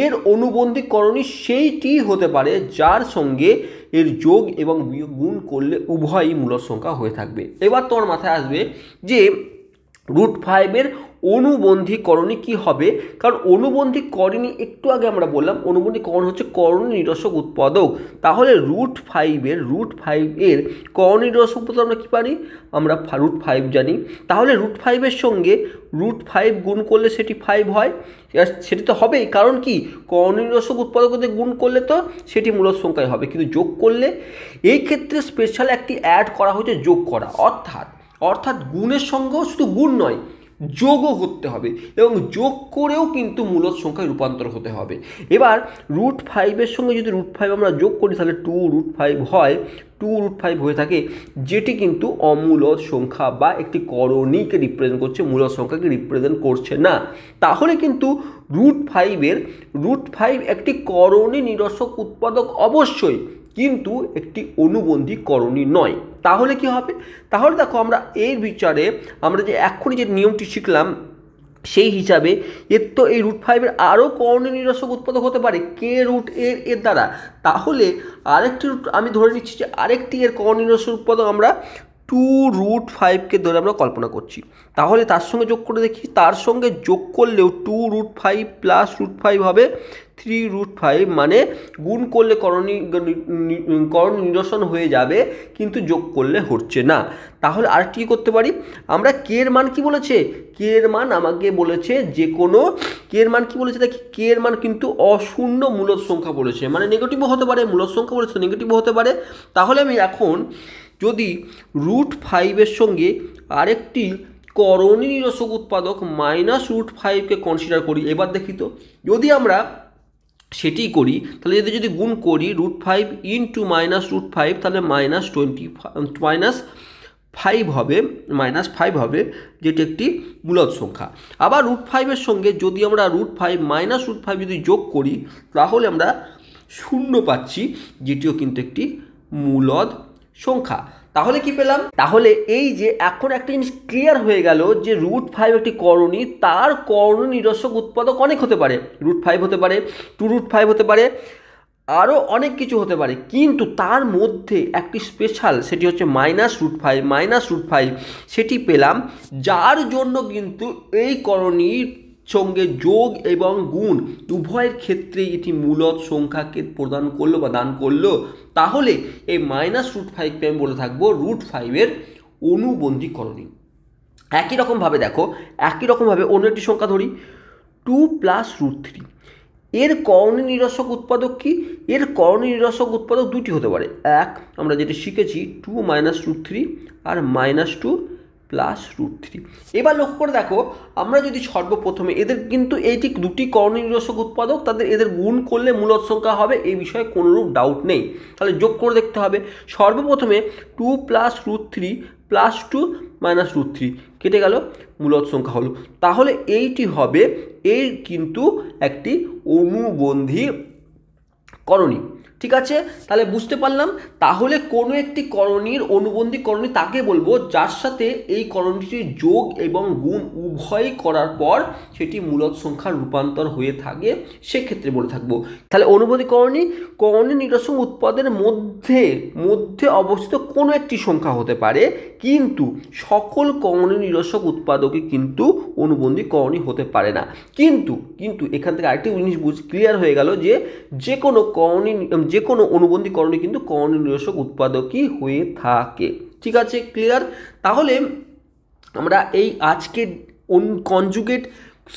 এর অনুবন্ধী করণী সেইটি হতে পারে যার সঙ্গে এর যোগ এবং বিয়োগ গুণ করলে উভয়ই মূলদ সংখ্যা হয়ে থাকবে। এবার তোমার মাথায় আসবে যে √5 অনুবন্ধী করণী কি হবে, কারণ অনুবন্ধী করণী একটু আগে আমরা বললাম অনুবন্ধী করণ হচ্ছে করণী নিরসক উৎপাদক। তাহলে √5 এর করণী নিরসক উৎপাদক আমরা কি পারি, আমরা √5 জানি। তাহলে √5 সঙ্গে √5 গুণ করলে সেটি 5 হয়, সেটি তো হবেই। কারণ কি, করণী নিরসক উৎপাদকতে গুণ করলে তো সেটি মূলদ সংখ্যায় হবে, কিন্তু যোগ করলে এই ক্ষেত্রে স্পেশাল একটি অ্যাড করা হয়েছে, যোগ করা। অর্থাৎ গুণের সঙ্গেও শুধু গুণ নয়, যোগও করতে হবে এবং যোগ করেও কিন্তু মূলদ সংখ্যায় রূপান্তর হতে হবে। এবার √5 সঙ্গে যদি √5 আমরা যোগ করি তাহলে 2√5 হয়, 2√5 হয়ে থাকে, যেটি কিন্তু অমূলদ সংখ্যা বা একটি করণীকে রিপ্রেজেন্ট করছে, মূলদ সংখ্যাকে রিপ্রেজেন্ট করছে না। তাহলে কিন্তু √5 একটি করণী নিরসক উৎপাদক অবশ্যই, কিন্তু একটি অনুবন্ধী করণী নয়। তাহলে কি হবে? তাহলে দেখো, আমরা এর বিচারে আমরা যে এখনই যে নিয়মটি শিখলাম সেই হিসাবে এর তো এই √5 আরও করণী নিরসক উৎপাদক হতে পারে এর দ্বারা। তাহলে আরেকটি আমি ধরে নিচ্ছি যে আরেকটি এর করণী নিরসক উৎপাদক আমরা 2√5কে ধরে আমরা কল্পনা করছি। তাহলে তার সঙ্গে যোগ করে দেখি, তার সঙ্গে যোগ করলেও 2√5 প্লাস √5 হবে 3√5, মানে গুণ করলে করণী নিরসন হয়ে যাবে, কিন্তু যোগ করলে হচ্ছে না। তাহলে আর কি করতে পারি আমরা, কে এর মান কি বলেছে, কে এর মান আমাকে বলেছে যে কোনো কে এর মান কি বলেছে দেখি, কে এর মান কিন্তু অশূন্য মূলদ সংখ্যা বলেছে, মানে নেগেটিভও হতে পারে, মূলদ সংখ্যা বলেছে নেগেটিভও হতে পারে। তাহলে আমি এখন যদি √5 সঙ্গে আরেকটি করণী নিরসক উৎপাদক -√5কে কনসিডার করি, এবার দেখি তো যদি আমরা সেটি করি, তাহলে যদি গুণ করি √5 ইন্টু -√5, তাহলে -5 হবে, যেটি একটি মূলদ সংখ্যা। আবার √5 সঙ্গে যদি আমরা √5 যদি যোগ করি, তাহলে আমরা 0 পাচ্ছি, যেটিও কিন্তু একটি মূলদ সংখ্যা। তাহলে কি পেলাম? তাহলে এই যে এখন একটা জিনিস ক্লিয়ার হয়ে গেল যে √5 একটি করণী, তার করণী নিরসক উৎপাদক অনেক হতে পারে, √5 হতে পারে, 2√5 হতে পারে, আরও অনেক কিছু হতে পারে, কিন্তু তার মধ্যে একটি স্পেশাল, সেটি হচ্ছে -√5 সেটি পেলাম, যার জন্য কিন্তু এই করণীর সঙ্গে যোগ এবং গুণ উভয়ের ক্ষেত্রেই এটি মূলদ সংখ্যাকে প্রদান করলো বা দান করলো। তাহলে এই -√5কে আমি বলে থাকবো √5 অনুবন্ধী করণী। একই রকমভাবে অন্য একটি সংখ্যা ধরি, 2 + √3, এর করণী নিরসক উৎপাদক কি? এর করণী নিরসক উৎপাদক দুটি হতে পারে। এক, আমরা যেটা শিখেছি 2 - √3 আর -2 + √3। এবার লক্ষ্য করে দেখো, আমরা যদি সর্বপ্রথমে এদের কিন্তু এইটি দুটি করণী নিরসক উৎপাদক, এদের গুণ করলে মূলদ সংখ্যা হবে, এই বিষয়ে কোনোরূপ ডাউট নেই। তাহলে যোগ করে দেখতে হবে। সর্বপ্রথমে 2 + √3 + 2 - √3 কেটে গেল, মূলদ সংখ্যা হলো। তাহলে এইটি হবে এই কিন্তু একটি অনুবন্ধী করণী। ঠিক আছে, তাহলে বুঝতে পারলাম। তাহলে কোনো একটি করণীর অনুবন্ধী করণী তাকে বলবো যার সাথে এই করণীটির যোগ এবং গুণ উভয়ই করার পর সেটি মূলদ সংখ্যার রূপান্তর হয়ে থাকে, সেক্ষেত্রে বলে থাকবো। তাহলে অনুবন্ধী করণী করণী নিরসক উৎপাদের মধ্যে মধ্যে অবস্থিত কোনো একটি সংখ্যা হতে পারে, কিন্তু সকল করণী নিরসক উৎপাদকই কিন্তু অনুবন্ধী করণী হতে পারে না। কিন্তু কিন্তু এখান থেকে আরেকটি জিনিস ক্লিয়ার হয়ে গেল যে কোনো করণী যে কোনো অনুবন্ধী করণী কিন্তু করণী নিরসক উৎপাদকই হয়ে থাকে। ঠিক আছে, ক্লিয়ার। তাহলে আমরা এই আজকের কনজুগেট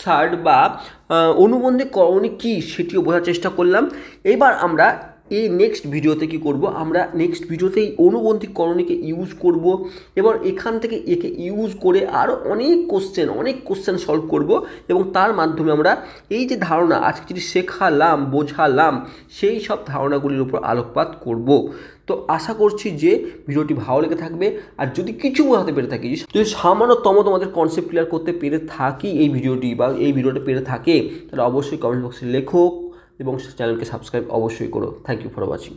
সার্ট বা অনুবন্ধী করণী কী সেটিও বোঝার চেষ্টা করলাম। এবার আমরা এই নেক্সট ভিডিওতে কী করব, আমরা নেক্সট ভিডিওতে এই অনুবন্ধী করণীকে ইউজ করব, এবার এখান থেকে একে ইউজ করে আরও অনেক কোশ্চেন সলভ করব, এবং তার মাধ্যমে আমরা এই যে ধারণা আজকে যেটি শেখালাম বোঝালাম সেই সব ধারণাগুলির উপর আলোকপাত করব। তো আশা করছি যে ভিডিওটি ভালো লেগে থাকবে, আর যদি কিছু বোঝাতে পেরে থাকি, যদি সামান্যতম তোমাদের কনসেপ্ট ক্লিয়ার করতে পেরে থাকি এই ভিডিওটি বা এই ভিডিওটা পেরে থাকে, তাহলে অবশ্যই কমেন্ট বক্সে লেখো এবং চ্যানেলকে সাবস্ক্রাইব অবশ্যই করো। Thank you for watching.